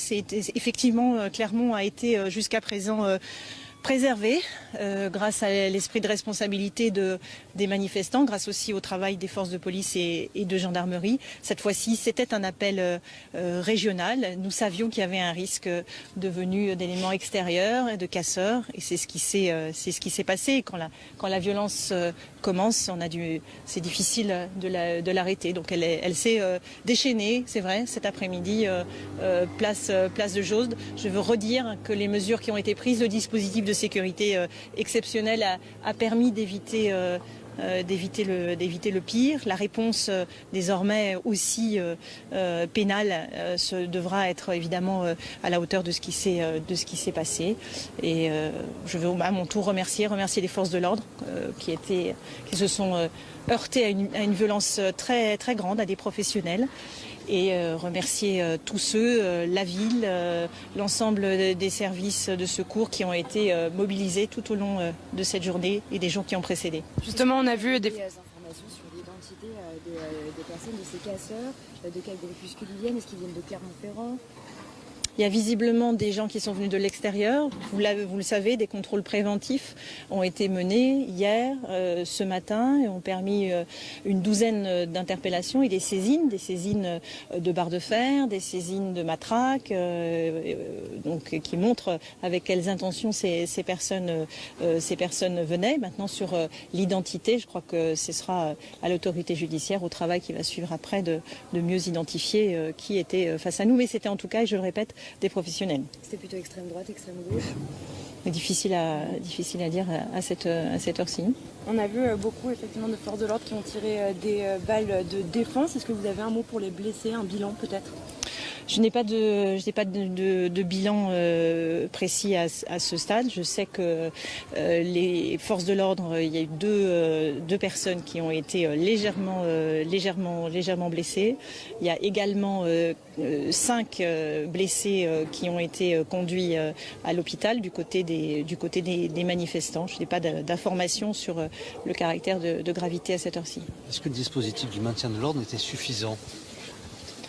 effectivement, Clermont a été jusqu'à présent préservé grâce à l'esprit de responsabilité des manifestants, grâce aussi au travail des forces de police et de gendarmerie. Cette fois-ci, c'était un appel régional. Nous savions qu'il y avait un risque de venue d'éléments extérieurs et de casseurs, et c'est ce qui s'est passé. Quand la violence commence, c'est difficile de l'arrêter. Donc elle s'est déchaînée, c'est vrai, cet après-midi, place de Jaude. Je veux redire que les mesures qui ont été prises, le dispositif de sécurité exceptionnel a permis d'éviter le pire. La réponse désormais aussi pénale devra être évidemment à la hauteur de ce qui s'est passé. Et je veux à mon tour remercier les forces de l'ordre qui se sont heurtées à une violence très, très grande, à des professionnels. Et remercier tous ceux, la ville, l'ensemble des services de secours qui ont été mobilisés tout au long de cette journée et des jours qui ont précédé. Justement, on a vu des informations sur l'identité des personnes, de ces casseurs, de quel groupuscule ils viennent, est-ce qu'ils viennent de Clermont-Ferrand? Il y a visiblement des gens qui sont venus de l'extérieur. Vous le savez, des contrôles préventifs ont été menés hier, ce matin, et ont permis une douzaine d'interpellations et des saisines de barres de fer, des saisines de matraques, donc qui montrent avec quelles intentions ces personnes venaient. Maintenant, sur l'identité, je crois que ce sera à l'autorité judiciaire, au travail qui va suivre après, de mieux identifier qui était face à nous. Mais c'était en tout cas, et je le répète, des professionnels. C'était plutôt extrême droite, extrême gauche? Difficile à dire à cette heure-ci. On a vu beaucoup effectivement de forces de l'ordre qui ont tiré des balles de défense. Est-ce que vous avez un mot pour les blessés, un bilan peut-être? Je n'ai pas de bilan précis à ce stade. Je sais que les forces de l'ordre, il y a eu deux personnes qui ont été légèrement blessées. Il y a également 5 blessés qui ont été conduits à l'hôpital du côté des manifestants. Je n'ai pas d'informations sur le caractère de gravité à cette heure-ci. Est-ce que le dispositif du maintien de l'ordre était suffisant ?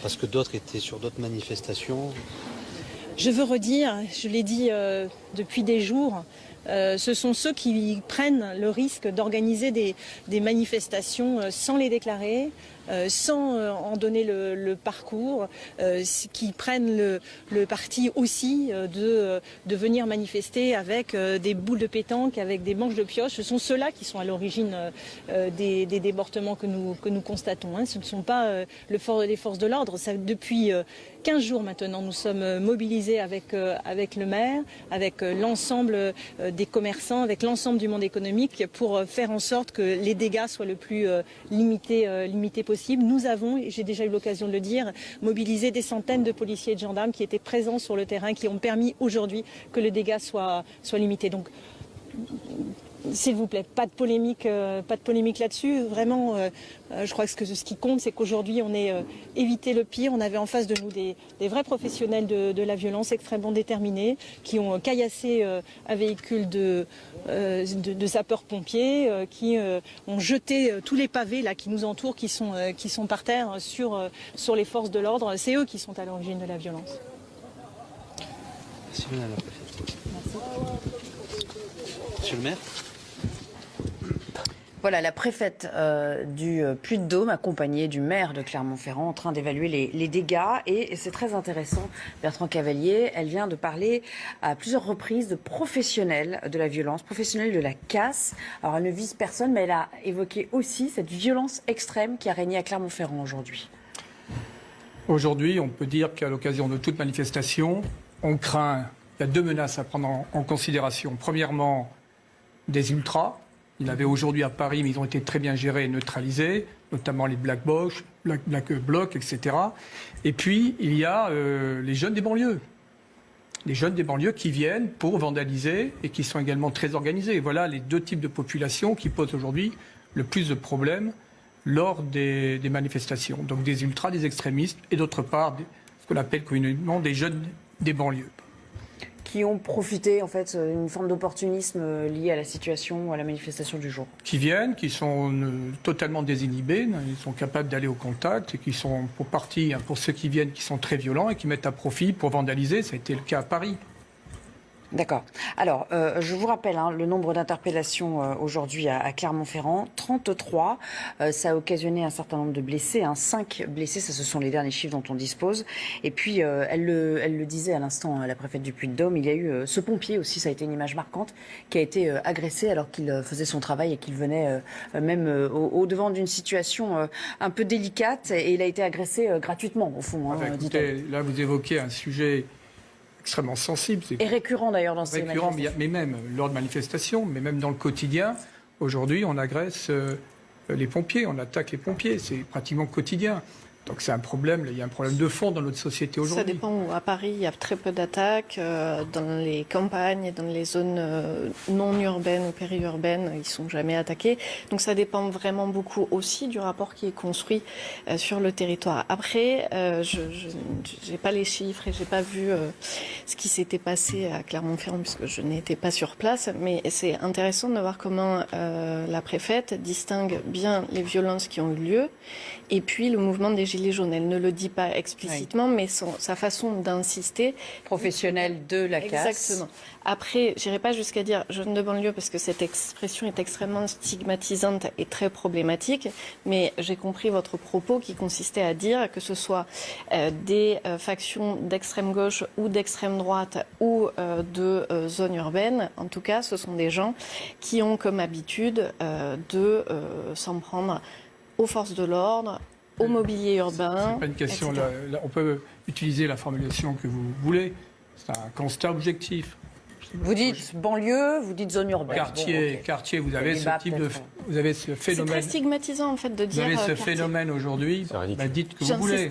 Parce que d'autres étaient sur d'autres manifestations. Je veux redire, je l'ai dit depuis des jours, ce sont ceux qui prennent le risque d'organiser des manifestations sans les déclarer, sans en donner le parcours, qui prennent le parti aussi de venir manifester avec des boules de pétanque, avec des manches de pioche. Ce sont ceux-là qui sont à l'origine des débordements que nous constatons. Hein. Ce ne sont pas les forces de l'ordre. Depuis 15 jours maintenant, nous sommes mobilisés avec le maire, avec l'ensemble des commerçants, avec l'ensemble du monde économique pour faire en sorte que les dégâts soient le plus limités possible. Nous avons, et j'ai déjà eu l'occasion de le dire, mobilisé des centaines de policiers et de gendarmes qui étaient présents sur le terrain, qui ont permis aujourd'hui que le dégât soit limité. Donc, s'il vous plaît, pas de polémique là-dessus. Vraiment, je crois que ce qui compte, c'est qu'aujourd'hui, on ait évité le pire. On avait en face de nous des vrais professionnels de la violence, extrêmement déterminés, qui ont caillassé un véhicule de sapeurs-pompiers, qui ont jeté tous les pavés là, qui nous entourent, qui sont par terre sur les forces de l'ordre. C'est eux qui sont à l'origine de la violence. Merci, Madame la Préfète. Monsieur le maire. Voilà, la préfète du Puy-de-Dôme, accompagnée du maire de Clermont-Ferrand, en train d'évaluer les dégâts. Et c'est très intéressant, Bertrand Cavalier, elle vient de parler à plusieurs reprises de professionnels de la violence, professionnels de la casse. Alors elle ne vise personne, mais elle a évoqué aussi cette violence extrême qui a régné à Clermont-Ferrand aujourd'hui. Aujourd'hui, on peut dire qu'à l'occasion de toute manifestation, on craint, il y a 2 menaces à prendre en considération. Premièrement, des ultras. Il y en avait aujourd'hui à Paris, mais ils ont été très bien gérés et neutralisés, notamment les Black Blocs, etc. Et puis, il y a les jeunes des banlieues. Les jeunes des banlieues qui viennent pour vandaliser et qui sont également très organisés. Et voilà les 2 types de populations qui posent aujourd'hui le plus de problèmes lors des manifestations. Donc des ultras, des extrémistes et d'autre part, ce qu'on appelle communément des jeunes des banlieues. qui ont profité, en fait, d'une forme d'opportunisme liée à la situation, à la manifestation du jour. Qui viennent, qui sont totalement désinhibés, ils sont capables d'aller au contact, et qui sont pour partie, pour ceux qui viennent, qui sont très violents et qui mettent à profit pour vandaliser. Ça a été le cas à Paris. D'accord. Alors, je vous rappelle le nombre d'interpellations aujourd'hui à Clermont-Ferrand, 33. Ça a occasionné un certain nombre de blessés, 5 blessés, ça ce sont les derniers chiffres dont on dispose. Et puis, elle le disait à l'instant, la préfète du Puy-de-Dôme, il y a eu ce pompier aussi, ça a été une image marquante, qui a été agressé alors qu'il faisait son travail et qu'il venait même au-devant d'une situation un peu délicate. Et il a été agressé gratuitement, au fond. Écoutez, là, vous évoquez un sujet extrêmement sensible. Et récurrent d'ailleurs dans ces manifestations. Mais même lors de manifestations, mais même dans le quotidien, aujourd'hui on agresse les pompiers, on attaque les pompiers, c'est pratiquement quotidien. Donc c'est un problème, il y a un problème de fond dans notre société aujourd'hui. Ça dépend où. À Paris, il y a très peu d'attaques. Dans les campagnes et dans les zones non urbaines ou périurbaines, ils ne sont jamais attaqués. Donc ça dépend vraiment beaucoup aussi du rapport qui est construit sur le territoire. Après, je n'ai pas les chiffres et je n'ai pas vu ce qui s'était passé à Clermont-Ferrand puisque je n'étais pas sur place. Mais c'est intéressant de voir comment la préfète distingue bien les violences qui ont eu lieu et puis le mouvement des Gilets jaunes. Elle ne le dit pas explicitement, mais sa façon d'insister. Professionnelle de la casse. Exactement. Après, j'irai pas jusqu'à dire jeunes de banlieue parce que cette expression est extrêmement stigmatisante et très problématique, mais j'ai compris votre propos qui consistait à dire que ce soit des factions d'extrême gauche ou d'extrême droite ou de zones urbaines, en tout cas, ce sont des gens qui ont comme habitude de s'en prendre aux forces de l'ordre, au mobilier urbain. C'est pas une question. Là, on peut utiliser la formulation que vous voulez. C'est un constat objectif. Vous dites banlieue, vous dites zone urbaine. Quartier, vous avez ce type de, vous avez ce phénomène. C'est très stigmatisant en fait de dire. Vous avez ce phénomène aujourd'hui. Dites que vous voulez.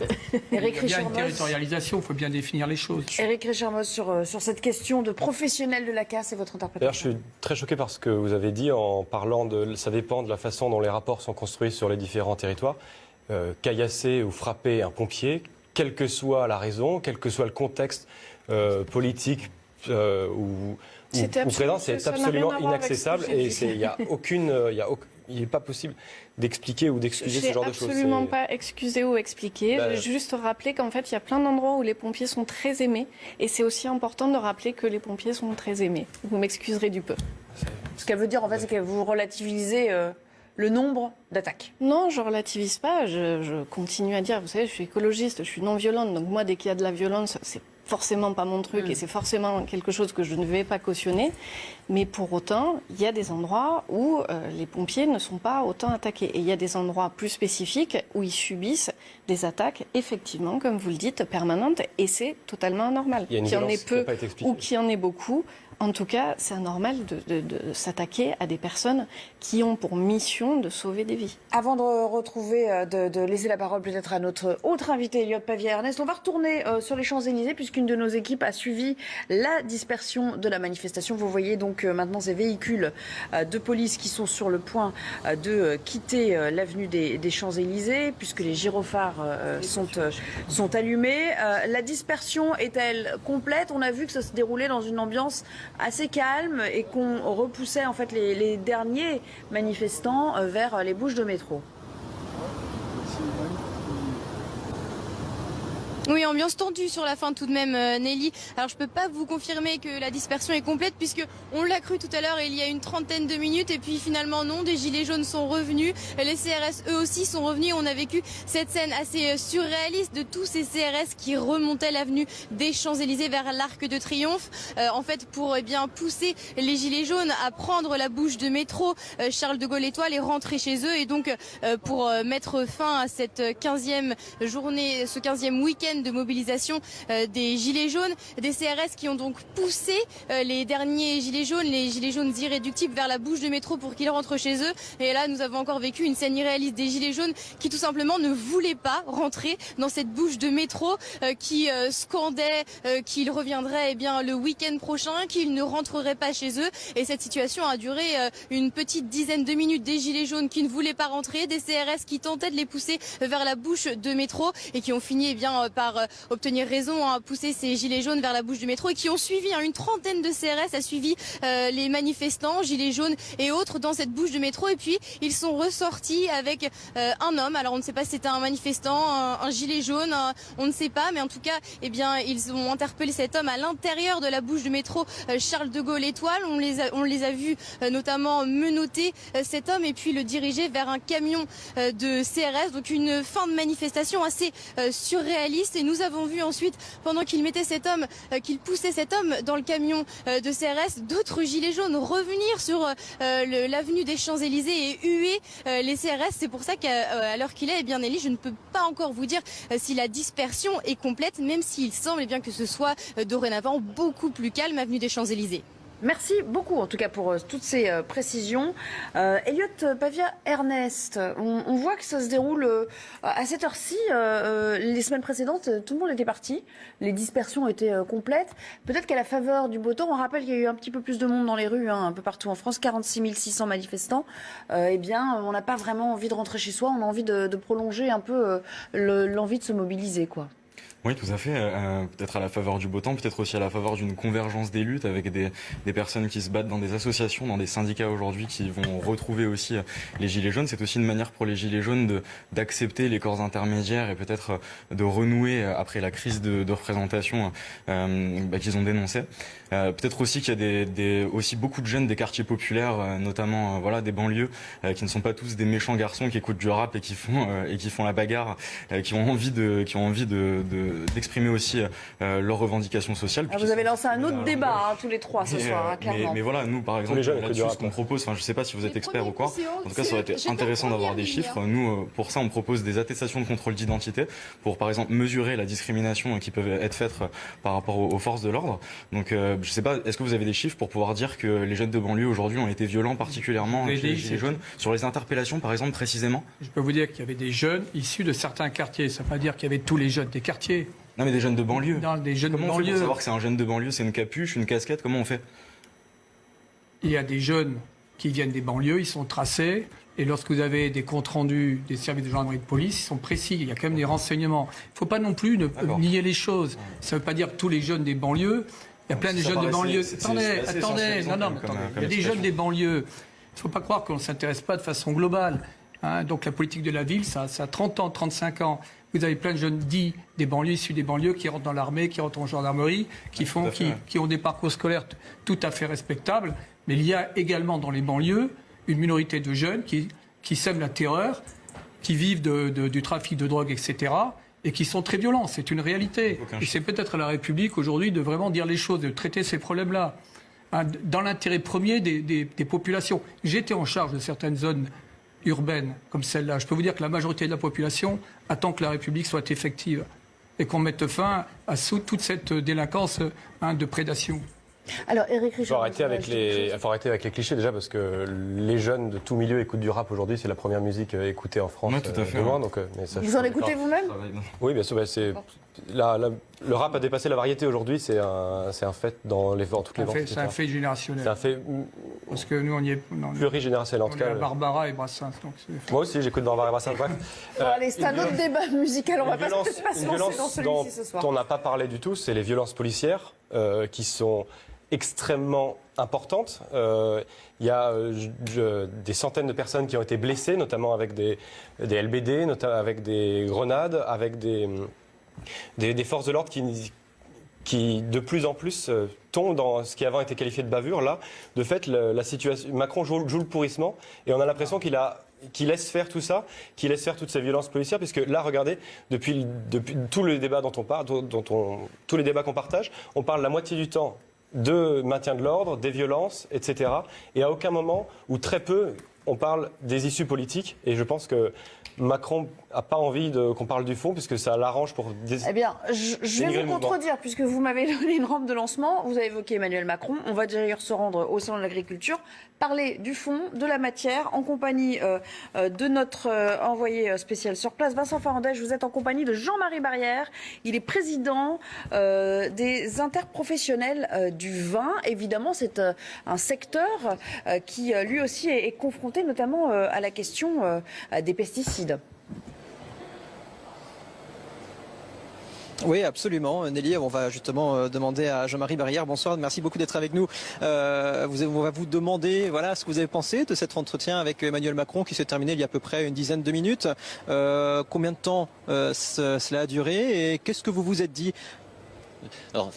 Il y a une territorialisation. Il faut bien définir les choses. Éric Richarmoz sur cette question de professionnels de la casse et votre interprétation. Je suis très choqué par ce que vous avez dit en parlant de ça dépend de la façon dont les rapports sont construits sur les différents territoires. Caillasser ou frapper un pompier, quelle que soit la raison, quel que soit le contexte politique ou présent, c'est absolument inaccessible et il n'est pas possible d'expliquer ou d'excuser ce genre de choses. Je ne vais absolument pas excuser ou expliquer. Je vais juste rappeler qu'en fait, il y a plein d'endroits où les pompiers sont très aimés et c'est aussi important de rappeler que les pompiers sont très aimés. Vous m'excuserez du peu. Ce qu'elle veut dire, en fait, c'est que vous relativisez le nombre d'attaques. Non, je relativise pas. Je continue à dire, vous savez, je suis écologiste, je suis non violente. Donc moi, dès qu'il y a de la violence, c'est forcément pas mon truc et c'est forcément quelque chose que je ne vais pas cautionner. Mais pour autant, il y a des endroits où les pompiers ne sont pas autant attaqués. Et il y a des endroits plus spécifiques où ils subissent des attaques, effectivement, comme vous le dites, permanentes. Et c'est totalement anormal. Qu'il y en ait peu ou qu'il y en ait beaucoup. En tout cas, c'est anormal de s'attaquer à des personnes qui ont pour mission de sauver des vies. Avant de retrouver, de laisser la parole peut-être à notre autre invité, Elliot Pavier-Ernest, on va retourner sur les Champs-Élysées puisqu'une de nos équipes a suivi la dispersion de la manifestation. Vous voyez donc maintenant ces véhicules de police qui sont sur le point de quitter l'avenue des Champs-Élysées puisque les gyrophares sont allumés. La dispersion est-elle complète? On a vu que ça se déroulait dans une ambiance assez calme et qu'on repoussait en fait les derniers manifestants vers les bouches de métro. Oui, ambiance tendue sur la fin tout de même, Nelly. Alors je peux pas vous confirmer que la dispersion est complète puisque on l'a cru tout à l'heure il y a une trentaine de minutes et puis finalement non, des gilets jaunes sont revenus, les CRS eux aussi sont revenus. On a vécu cette scène assez surréaliste de tous ces CRS qui remontaient l'avenue des Champs-Élysées vers l'Arc de Triomphe, en fait pour pousser les gilets jaunes à prendre la bouche de métro Charles de Gaulle-Étoile et rentrer chez eux et donc pour mettre fin à cette 15e journée, ce 15e week-end de mobilisation des gilets jaunes, des CRS qui ont donc poussé les derniers gilets jaunes, les gilets jaunes irréductibles vers la bouche de métro pour qu'ils rentrent chez eux. Et là, nous avons encore vécu une scène irréaliste des gilets jaunes qui tout simplement ne voulaient pas rentrer dans cette bouche de métro, qui scandaient qu'ils reviendraient le week-end prochain, qu'ils ne rentreraient pas chez eux. Et cette situation a duré une petite dizaine de minutes. Des gilets jaunes qui ne voulaient pas rentrer, des CRS qui tentaient de les pousser vers la bouche de métro et qui ont fini par par obtenir raison, a poussé ces gilets jaunes vers la bouche du métro et qui ont suivi, une trentaine de CRS a suivi les manifestants, gilets jaunes et autres dans cette bouche du métro. Et puis ils sont ressortis avec un homme. Alors on ne sait pas si c'était un manifestant, un gilet jaune, on ne sait pas, mais en tout cas, eh bien, ils ont interpellé cet homme à l'intérieur de la bouche du métro Charles de Gaulle Étoile. On les a vus notamment menotter cet homme et puis le diriger vers un camion de CRS. Donc une fin de manifestation assez surréaliste. Et nous avons vu ensuite, pendant qu'il mettait cet homme, qu'il poussait cet homme dans le camion de CRS, d'autres gilets jaunes revenir sur l'avenue des Champs-Élysées et huer les CRS. C'est pour ça qu'à l'heure qu'il est, eh bien Nelly, je ne peux pas encore vous dire si la dispersion est complète, même s'il semble bien que ce soit dorénavant beaucoup plus calme avenue des Champs-Élysées. Merci beaucoup, en tout cas, pour toutes ces précisions. Elliot Pavia-Ernest, on voit que ça se déroule à cette heure-ci. Les semaines précédentes, tout le monde était parti. Les dispersions étaient complètes. Peut-être qu'à la faveur du beau temps, on rappelle qu'il y a eu un petit peu plus de monde dans les rues, un peu partout en France, 46 600 manifestants. Eh bien, on n'a pas vraiment envie de rentrer chez soi. On a envie de prolonger un peu l'envie de se mobiliser, quoi. Oui, tout à fait. Peut-être à la faveur du beau temps, peut-être aussi à la faveur d'une convergence des luttes avec des personnes qui se battent dans des associations, dans des syndicats aujourd'hui qui vont retrouver aussi les Gilets jaunes. C'est aussi une manière pour les Gilets jaunes d'accepter les corps intermédiaires et peut-être de renouer après la crise de représentation qu'ils ont dénoncée. Peut-être aussi qu'il y a aussi beaucoup de jeunes des quartiers populaires, notamment des banlieues, qui ne sont pas tous des méchants garçons qui écoutent du rap et qui font la bagarre, qui ont envie d'exprimer aussi leurs revendications sociales. Vous avez lancé un autre débat tous les trois ce soir, clairement. Mais voilà, nous par exemple, là-dessus, ce qu'on propose, je ne sais pas si vous êtes expert ou quoi, en tout cas ça aurait été intéressant d'avoir des chiffres. Nous, pour ça, on propose des attestations de contrôle d'identité pour par exemple mesurer la discrimination qui peut être faite par rapport aux forces de l'ordre. Donc je ne sais pas, est-ce que vous avez des chiffres pour pouvoir dire que les jeunes de banlieue aujourd'hui ont été violents particulièrement avec les Gilets jaunes, sur les interpellations par exemple précisément? Je peux vous dire qu'il y avait des jeunes issus de certains quartiers, ça ne veut pas dire qu'il y avait tous les jeunes des quartiers. Non mais des jeunes de banlieue. Non, des jeunes comment de on banlieue. fait pour savoir que c'est un jeune de banlieue? C'est une capuche, une casquette, comment on fait? Il y a des jeunes qui viennent des banlieues, ils sont tracés. Et lorsque vous avez des comptes rendus des services de gendarmerie et de police, ils sont précis, il y a quand même des renseignements. Il ne faut pas non plus nier les choses. Ça ne veut pas dire que tous les jeunes des banlieues, il y a plein de jeunes de banlieues. Attendez, il y a des jeunes des banlieues. Il ne faut pas croire qu'on ne s'intéresse pas de façon globale. Donc la politique de la ville, ça a 30 ans, 35 ans. Vous avez plein de jeunes dits des banlieues, issus des banlieues, qui rentrent dans l'armée, qui rentrent en gendarmerie, qui ont des parcours scolaires tout à fait respectables. Mais il y a également dans les banlieues une minorité de jeunes qui sèment la terreur, qui vivent du trafic de drogue, etc., et qui sont très violents. C'est une réalité. Et c'est peut-être à la République aujourd'hui de vraiment dire les choses, de traiter ces problèmes-là, dans l'intérêt premier des populations. J'étais en charge de certaines zones urbaines comme celle-là. Je peux vous dire que la majorité de la population attend que la République soit effective et qu'on mette fin à toute cette délinquance de prédation. Alors, Éric Richard, faut arrêter avec les clichés déjà, parce que les jeunes de tout milieu écoutent du rap aujourd'hui. C'est la première musique écoutée en France. Ouais, tout à fait. Loin, donc, vous en écoutez vous-même? Oui, bien sûr. Le rap a dépassé la variété aujourd'hui. C'est un fait dans toutes les ventes. C'est un fait générationnel. C'est un fait parce que nous, on y est plurigénérationnel en tout cas. Barbara et Brassens. Donc moi aussi, j'écoute Barbara et Brassens. Allez, c'est un autre débat musical. On va pas se lancer dans celui-ci ce soir. On n'a pas parlé du tout. C'est les violences policières qui sont extrêmement importante. Il y a des centaines de personnes qui ont été blessées, notamment avec des LBD, notamment avec des grenades, avec des forces de l'ordre qui de plus en plus tombent dans ce qui avant était qualifié de bavure. Là, de fait, la situation, Macron joue le pourrissement et on a l'impression qu'il laisse faire tout ça, qu'il laisse faire toutes ces violences policières, puisque là, regardez, depuis tout le débat dont on parle, tous les débats qu'on partage, on parle la moitié du temps de maintien de l'ordre, des violences, etc. Et à aucun moment, ou très peu, on parle des issues politiques. Et je pense que Macron n'a pas envie qu'on parle du fond, puisque ça l'arrange pour... Eh bien, je vais vous contredire, puisque vous m'avez donné une rampe de lancement. Vous avez évoqué Emmanuel Macron. On va d'ailleurs se rendre au salon de l'agriculture, parler du fond, de la matière, en compagnie de notre envoyé spécial sur place, Vincent Farandège. Vous êtes en compagnie de Jean-Marie Barrière. Il est président des interprofessionnels du vin. Évidemment, c'est un secteur qui, lui aussi, est confronté notamment à la question des pesticides. Oui, absolument. Nelly, on va justement demander à Jean-Marie Barrière. Bonsoir, merci beaucoup d'être avec nous. On va vous demander ce que vous avez pensé de cet entretien avec Emmanuel Macron qui s'est terminé il y a à peu près une dizaine de minutes. Combien de temps cela a duré et qu'est-ce que vous vous êtes dit ? Alors,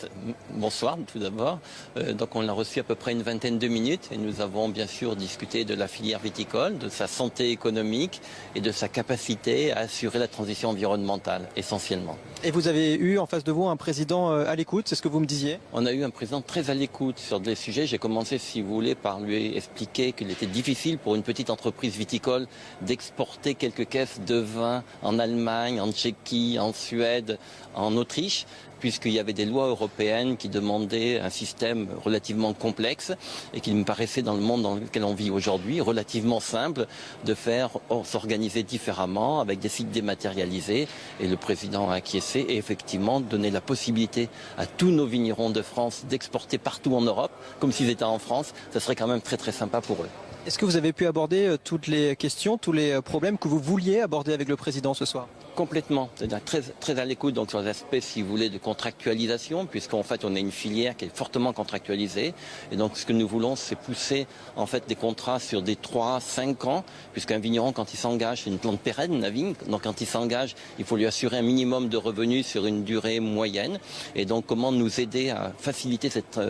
bonsoir tout d'abord. Donc on l'a reçu à peu près une vingtaine de minutes et nous avons bien sûr discuté de la filière viticole, de sa santé économique et de sa capacité à assurer la transition environnementale essentiellement. Et vous avez eu en face de vous un président à l'écoute, c'est ce que vous me disiez ? On a eu un président très à l'écoute sur des sujets. J'ai commencé, si vous voulez, par lui expliquer qu'il était difficile pour une petite entreprise viticole d'exporter quelques caisses de vin en Allemagne, en Tchéquie, en Suède, en Autriche, puisqu'il y avait des lois européennes qui demandaient un système relativement complexe et qu'il me paraissait, dans le monde dans lequel on vit aujourd'hui, relativement simple de faire s'organiser différemment avec des sites dématérialisés. Et le président a acquiescé et effectivement donné la possibilité à tous nos vignerons de France d'exporter partout en Europe, comme s'ils étaient en France. Ça serait quand même très très sympa pour eux. Est-ce que vous avez pu aborder toutes les questions, tous les problèmes que vous vouliez aborder avec le président ce soir ? Complètement, c'est-à-dire très à l'écoute donc sur les aspects, si vous voulez, de contractualisation, puisqu'en fait on a une filière qui est fortement contractualisée, et donc ce que nous voulons, c'est pousser en fait des contrats sur des 3-5 ans, puisqu'un vigneron quand il s'engage, c'est une plante pérenne, la vigne, donc quand il s'engage, il faut lui assurer un minimum de revenus sur une durée moyenne, et donc comment nous aider à faciliter cette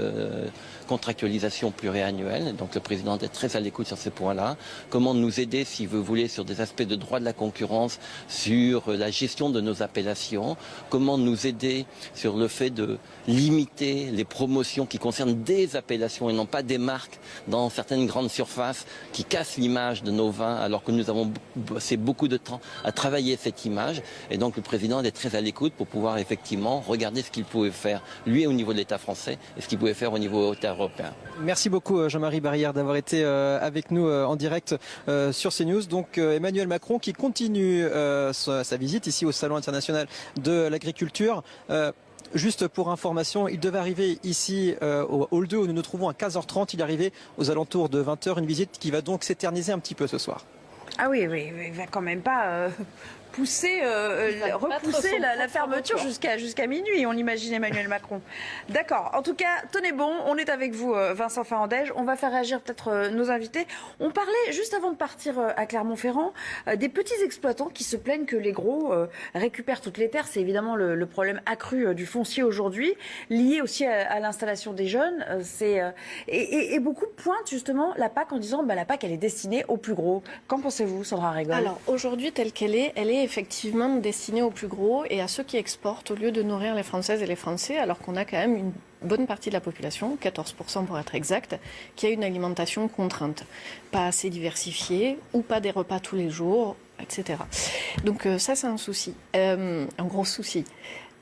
contractualisation pluriannuelle. Donc le président est très à l'écoute sur ces points-là. Comment nous aider, si vous voulez, sur des aspects de droit de la concurrence, sur la gestion de nos appellations. Comment nous aider sur le fait de limiter les promotions qui concernent des appellations et non pas des marques dans certaines grandes surfaces qui cassent l'image de nos vins alors que nous avons passé beaucoup de temps à travailler cette image. Et donc le président est très à l'écoute pour pouvoir effectivement regarder ce qu'il pouvait faire, lui, au niveau de l'État français et ce qu'il pouvait faire au niveau européen. Merci beaucoup Jean-Marie Barrière d'avoir été avec nous en direct sur CNews. Donc Emmanuel Macron qui continue sa visite ici au Salon international de l'agriculture. Juste pour information, il devait arriver ici au Hall 2 où nous nous trouvons à 15h30. Il est arrivé aux alentours de 20h, une visite qui va donc s'éterniser un petit peu ce soir. Ah oui, il va quand même pas repousser la fermeture jusqu'à minuit, on l'imagine, Emmanuel Macron. D'accord, en tout cas, tenez bon, on est avec vous Vincent Farandège, on va faire réagir peut-être nos invités. On parlait, juste avant de partir à Clermont-Ferrand, des petits exploitants qui se plaignent que les gros récupèrent toutes les terres. C'est évidemment le problème accru du foncier aujourd'hui, lié aussi à l'installation des jeunes. Et beaucoup pointent justement la PAC en disant la PAC elle est destinée aux plus gros. Qu'en pensez-vous, Sandra Régol ? Alors aujourd'hui, telle qu'elle est, elle est effectivement destinée aux plus gros et à ceux qui exportent au lieu de nourrir les Françaises et les Français, alors qu'on a quand même une bonne partie de la population, 14% pour être exact, qui a une alimentation contrainte, pas assez diversifiée ou pas des repas tous les jours, etc. Donc ça, c'est un souci, un gros souci.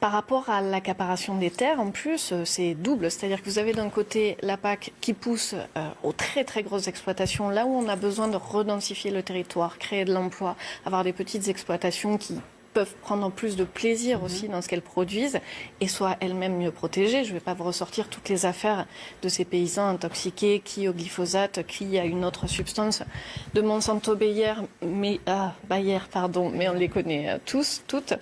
Par rapport à l'accaparation des terres, en plus, c'est double. C'est-à-dire que vous avez d'un côté la PAC qui pousse aux très très grosses exploitations, là où on a besoin de redensifier le territoire, créer de l'emploi, avoir des petites exploitations qui peuvent prendre plus de plaisir aussi dans ce qu'elles produisent et soient elles-mêmes mieux protégées. Je ne vais pas vous ressortir toutes les affaires de ces paysans intoxiqués, qui au glyphosate, qui à une autre substance de Monsanto Bayer, mais on les connaît tous, toutes.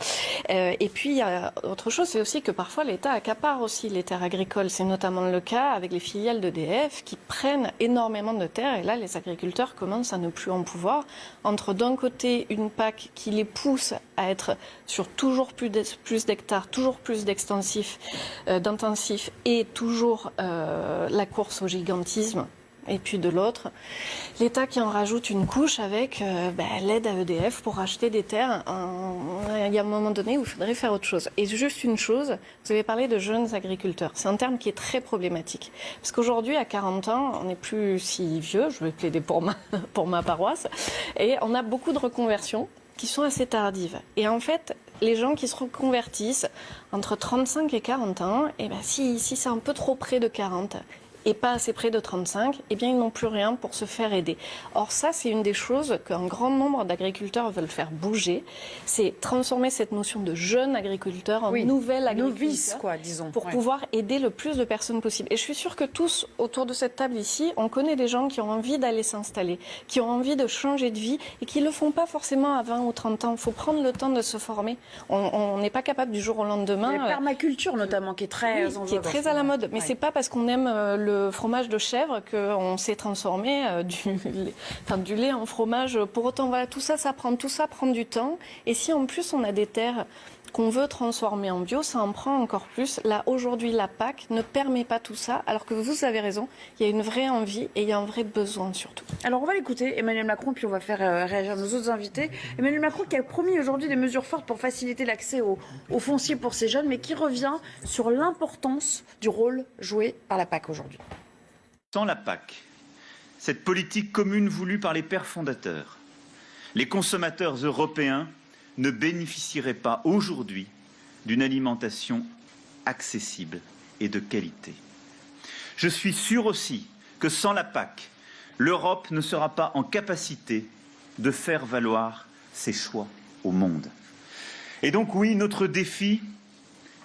Et puis il y a autre chose, c'est aussi que parfois l'État accapare aussi les terres agricoles. C'est notamment le cas avec les filiales d'EDF qui prennent énormément de terres et là les agriculteurs commencent à ne plus en pouvoir. Entre d'un côté une PAC qui les pousse à être sur toujours plus d'hectares, toujours plus d'intensifs et toujours la course au gigantisme. Et puis de l'autre, l'État qui en rajoute une couche avec l'aide à EDF pour acheter des terres. Il y a un moment donné où il faudrait faire autre chose. Et juste une chose, vous avez parlé de jeunes agriculteurs. C'est un terme qui est très problématique. Parce qu'aujourd'hui, à 40 ans, on n'est plus si vieux. Je vais plaider pour ma paroisse. Et on a beaucoup de reconversions qui sont assez tardives. Et en fait, les gens qui se reconvertissent entre 35 et 40 ans, si c'est un peu trop près de 40, et pas assez près de 35, eh bien ils n'ont plus rien pour se faire aider. Or ça, c'est une des choses qu'un grand nombre d'agriculteurs veulent faire bouger, c'est transformer cette notion de jeune agriculteur en nouvel agriculteur, novice, quoi, disons, pour pouvoir aider le plus de personnes possible. Et je suis sûre que tous, autour de cette table ici, on connaît des gens qui ont envie d'aller s'installer, qui ont envie de changer de vie et qui ne le font pas forcément à 20 ou 30 ans. Il faut prendre le temps de se former. On n'est pas capable du jour au lendemain. La permaculture notamment, qui est très à la mode. Mais c'est pas parce qu'on aime le fromage de chèvre qu'on s'est transformé du lait en fromage. Pour autant, voilà, tout ça prend du temps. Et si en plus on a des terres qu'on veut transformer en bio, ça en prend encore plus. Là, aujourd'hui, la PAC ne permet pas tout ça, alors que vous avez raison, il y a une vraie envie et il y a un vrai besoin surtout. Alors, on va l'écouter, Emmanuel Macron, puis on va faire réagir nos autres invités. Emmanuel Macron qui a promis aujourd'hui des mesures fortes pour faciliter l'accès au foncier pour ces jeunes, mais qui revient sur l'importance du rôle joué par la PAC aujourd'hui. Sans la PAC, cette politique commune voulue par les pères fondateurs, les consommateurs européens ne bénéficierait pas aujourd'hui d'une alimentation accessible et de qualité. Je suis sûr aussi que sans la PAC, l'Europe ne sera pas en capacité de faire valoir ses choix au monde. Et donc oui, notre défi,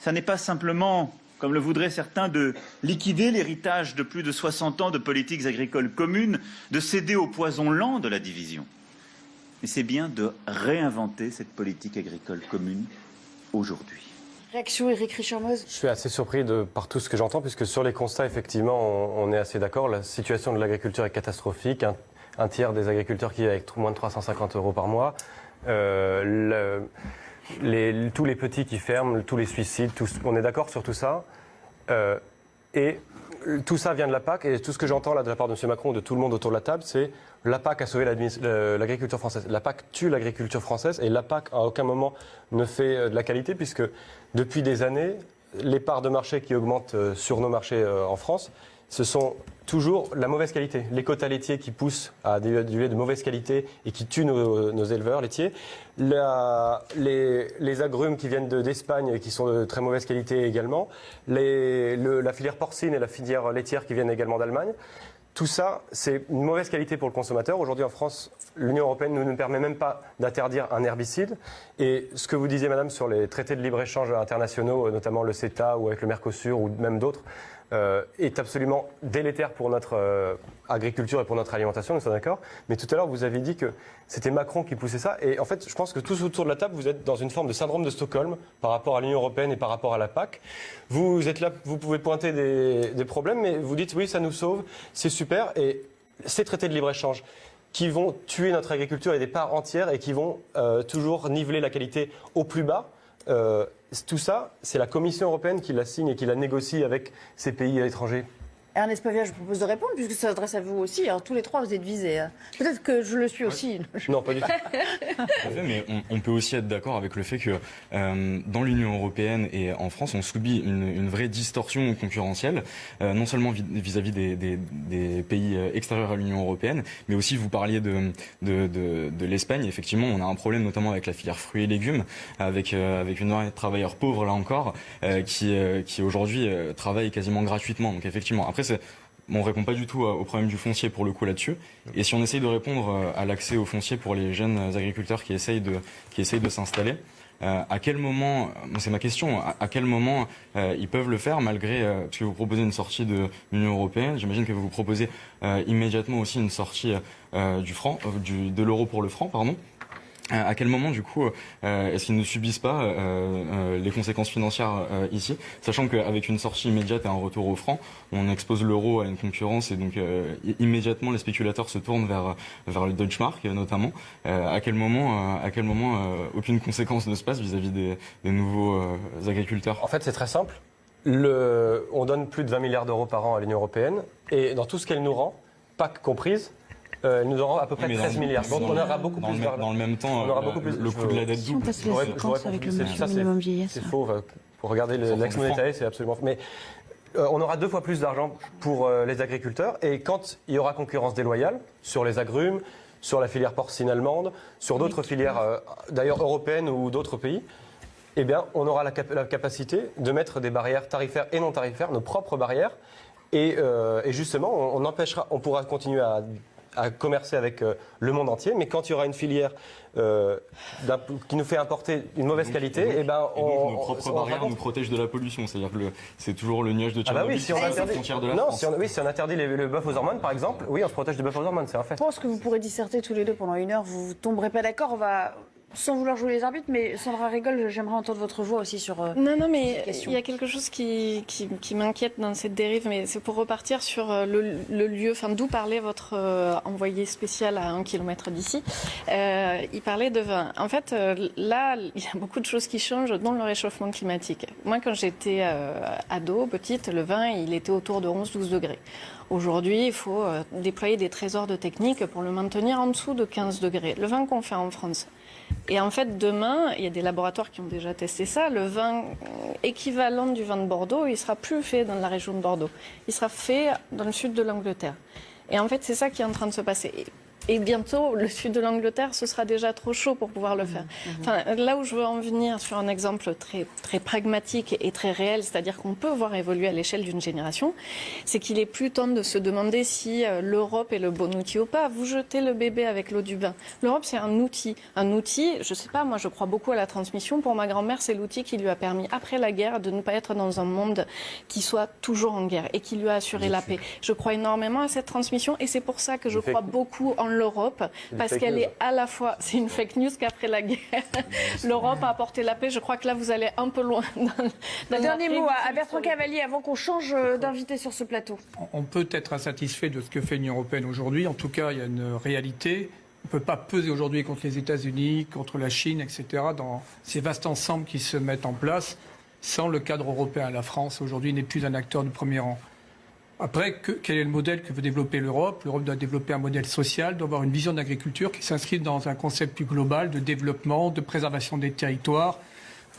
ça n'est pas simplement, comme le voudraient certains, de liquider l'héritage de plus de 60 ans de politiques agricoles communes, de céder au poison lent de la division. Mais c'est bien de réinventer cette politique agricole commune aujourd'hui. Réaction, Éric Richermoz. Je suis assez surpris par tout ce que j'entends, puisque sur les constats, effectivement, on est assez d'accord. La situation de l'agriculture est catastrophique. Un tiers des agriculteurs qui vivent avec moins de 350 € par mois. Tous les petits qui ferment, tous les suicides, on est d'accord sur tout ça. Et tout ça vient de la PAC, et tout ce que j'entends là de la part de M. Macron, de tout le monde autour de la table, c'est la PAC a sauvé l'agriculture française. La PAC tue l'agriculture française, et la PAC à aucun moment ne fait de la qualité, puisque depuis des années, les parts de marché qui augmentent sur nos marchés en France, ce sont toujours la mauvaise qualité. Les quotas laitiers qui poussent à du lait de mauvaise qualité et qui tuent nos éleveurs laitiers. Les agrumes qui viennent d'Espagne et qui sont de très mauvaise qualité également. La filière porcine et la filière laitière qui viennent également d'Allemagne. Tout ça, c'est une mauvaise qualité pour le consommateur. Aujourd'hui, en France, l'Union européenne ne nous permet même pas d'interdire un herbicide. Et ce que vous disiez, madame, sur les traités de libre-échange internationaux, notamment le CETA ou avec le Mercosur ou même d'autres, est absolument délétère pour notre agriculture et pour notre alimentation, nous sommes d'accord. Mais tout à l'heure, vous avez dit que c'était Macron qui poussait ça. Et en fait, je pense que tous autour de la table, vous êtes dans une forme de syndrome de Stockholm par rapport à l'Union européenne et par rapport à la PAC. Vous êtes là, vous pouvez pointer des problèmes, mais vous dites oui, ça nous sauve, c'est super. Et ces traités de libre-échange qui vont tuer notre agriculture et des parts entières et qui vont toujours niveler la qualité au plus bas. Tout ça, c'est la Commission européenne qui la signe et qui la négocie avec ces pays étrangers. Ernest Pavia, je vous propose de répondre, puisque ça s'adresse à vous aussi. Alors, tous les trois, vous êtes visés. Peut-être que je le suis aussi. Non, pas du tout. Mais on peut aussi être d'accord avec le fait que dans l'Union européenne et en France, on subit une vraie distorsion concurrentielle, non seulement vis-à-vis des pays extérieurs à l'Union européenne, mais aussi vous parliez de l'Espagne. Effectivement, on a un problème notamment avec la filière fruits et légumes, avec une marée de travailleurs pauvres, là encore, qui aujourd'hui travaillent quasiment gratuitement. Donc effectivement, après, on ne répond pas du tout au problème du foncier pour le coup là-dessus. Et si on essaye de répondre à l'accès au foncier pour les jeunes agriculteurs qui essayent de s'installer, à quel moment, c'est ma question, à quel moment ils peuvent le faire malgré, parce que vous proposez une sortie de l'Union européenne, j'imagine que vous proposez immédiatement aussi une sortie de l'euro pour le franc, pardon. À quel moment, du coup, est-ce qu'ils ne subissent pas les conséquences financières ici, sachant qu'avec une sortie immédiate et un retour au franc, on expose l'euro à une concurrence et donc immédiatement les spéculateurs se tournent vers le Deutschmark notamment. À quel moment aucune conséquence ne se passe vis-à-vis des nouveaux agriculteurs? En fait, c'est très simple. On donne plus de 20 milliards d'euros par an à l'Union européenne et dans tout ce qu'elle nous rend, PAC comprise, nous aurons à peu près 13 milliards. Donc on aura beaucoup plus d'argent. Dans le même temps, le coût de la dette double. Si on passe les séquences avec le minimum vieillesse. C'est faux. Pour regarder l'axe monétaire, c'est absolument faux. Mais on aura 2 fois plus d'argent pour les agriculteurs. Et quand il y aura concurrence déloyale sur les agrumes, sur la filière porcine allemande, sur d'autres filières d'ailleurs européennes ou d'autres pays, eh bien, on aura la capacité de mettre des barrières tarifaires et non tarifaires, nos propres barrières, Et justement, on pourra continuer à commercer avec le monde entier, mais quand il y aura une filière qui nous fait importer une mauvaise qualité, nos propres barrières nous protègent de la pollution. C'est-à-dire que c'est toujours le nuage de Tchernobyl si on interdit, frontière de la France. Si on interdit le bœuf aux hormones, par exemple, oui, on se protège du bœuf aux hormones, c'est un fait. Je pense que vous pourrez disserter tous les deux pendant 1 heure, vous ne tomberez pas d'accord. On va, sans vouloir jouer les arbitres, mais Sandra Rigol, j'aimerais entendre votre voix aussi sur Non, mais cette question. Il y a quelque chose qui m'inquiète dans cette dérive, mais c'est pour repartir sur le lieu, d'où parlait votre envoyé spécial à 1 kilomètre d'ici. Il parlait de vin. En fait, là, il y a beaucoup de choses qui changent, dont le réchauffement climatique. Moi, quand j'étais ado, petite, le vin, il était autour de 11-12 degrés. Aujourd'hui, il faut déployer des trésors de technique pour le maintenir en dessous de 15 degrés. Le vin qu'on fait en France. Et en fait, demain, il y a des laboratoires qui ont déjà testé ça. Le vin équivalent du vin de Bordeaux, il ne sera plus fait dans la région de Bordeaux. Il sera fait dans le sud de l'Angleterre. Et en fait, c'est ça qui est en train de se passer. Et bientôt, le sud de l'Angleterre, ce sera déjà trop chaud pour pouvoir le faire. Là où je veux en venir sur un exemple très, très pragmatique et très réel, c'est-à-dire qu'on peut voir évoluer à l'échelle d'une génération, c'est qu'il est plus temps de se demander si l'Europe est le bon outil ou pas. Vous jetez le bébé avec l'eau du bain. L'Europe, c'est un outil. Un outil, je sais pas, moi je crois beaucoup à la transmission. Pour ma grand-mère, c'est l'outil qui lui a permis, après la guerre, de ne pas être dans un monde qui soit toujours en guerre et qui lui a assuré la paix. Je crois énormément à cette transmission et c'est pour ça que je crois beaucoup en l'Europe, parce qu'elle est à la fois, c'est une fake news qu'après la guerre, l'Europe a apporté la paix. Je crois que là, vous allez un peu loin. Un dernier mot à Bertrand Cavalier avant qu'on change d'invité sur ce plateau. On peut être insatisfait de ce que fait l'Union européenne aujourd'hui. En tout cas, il y a une réalité. On ne peut pas peser aujourd'hui contre les États-Unis, contre la Chine, etc., dans ces vastes ensembles qui se mettent en place sans le cadre européen. La France, aujourd'hui, n'est plus un acteur de premier rang. Après, quel est le modèle que veut développer l'Europe? L'Europe doit développer un modèle social, doit avoir une vision d'agriculture qui s'inscrive dans un concept plus global de développement, de préservation des territoires,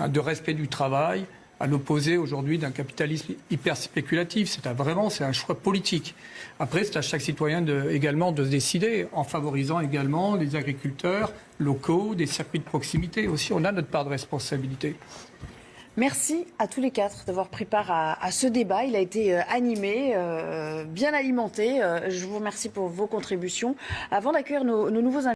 de respect du travail, à l'opposé aujourd'hui d'un capitalisme hyper spéculatif. C'est un choix politique. Après, c'est à chaque citoyen également de se décider, en favorisant également les agriculteurs locaux, des circuits de proximité. Aussi, on a notre part de responsabilité. Merci à tous les 4 d'avoir pris part à ce débat. Il a été animé, bien alimenté. Je vous remercie pour vos contributions. Avant d'accueillir nos nouveaux invités,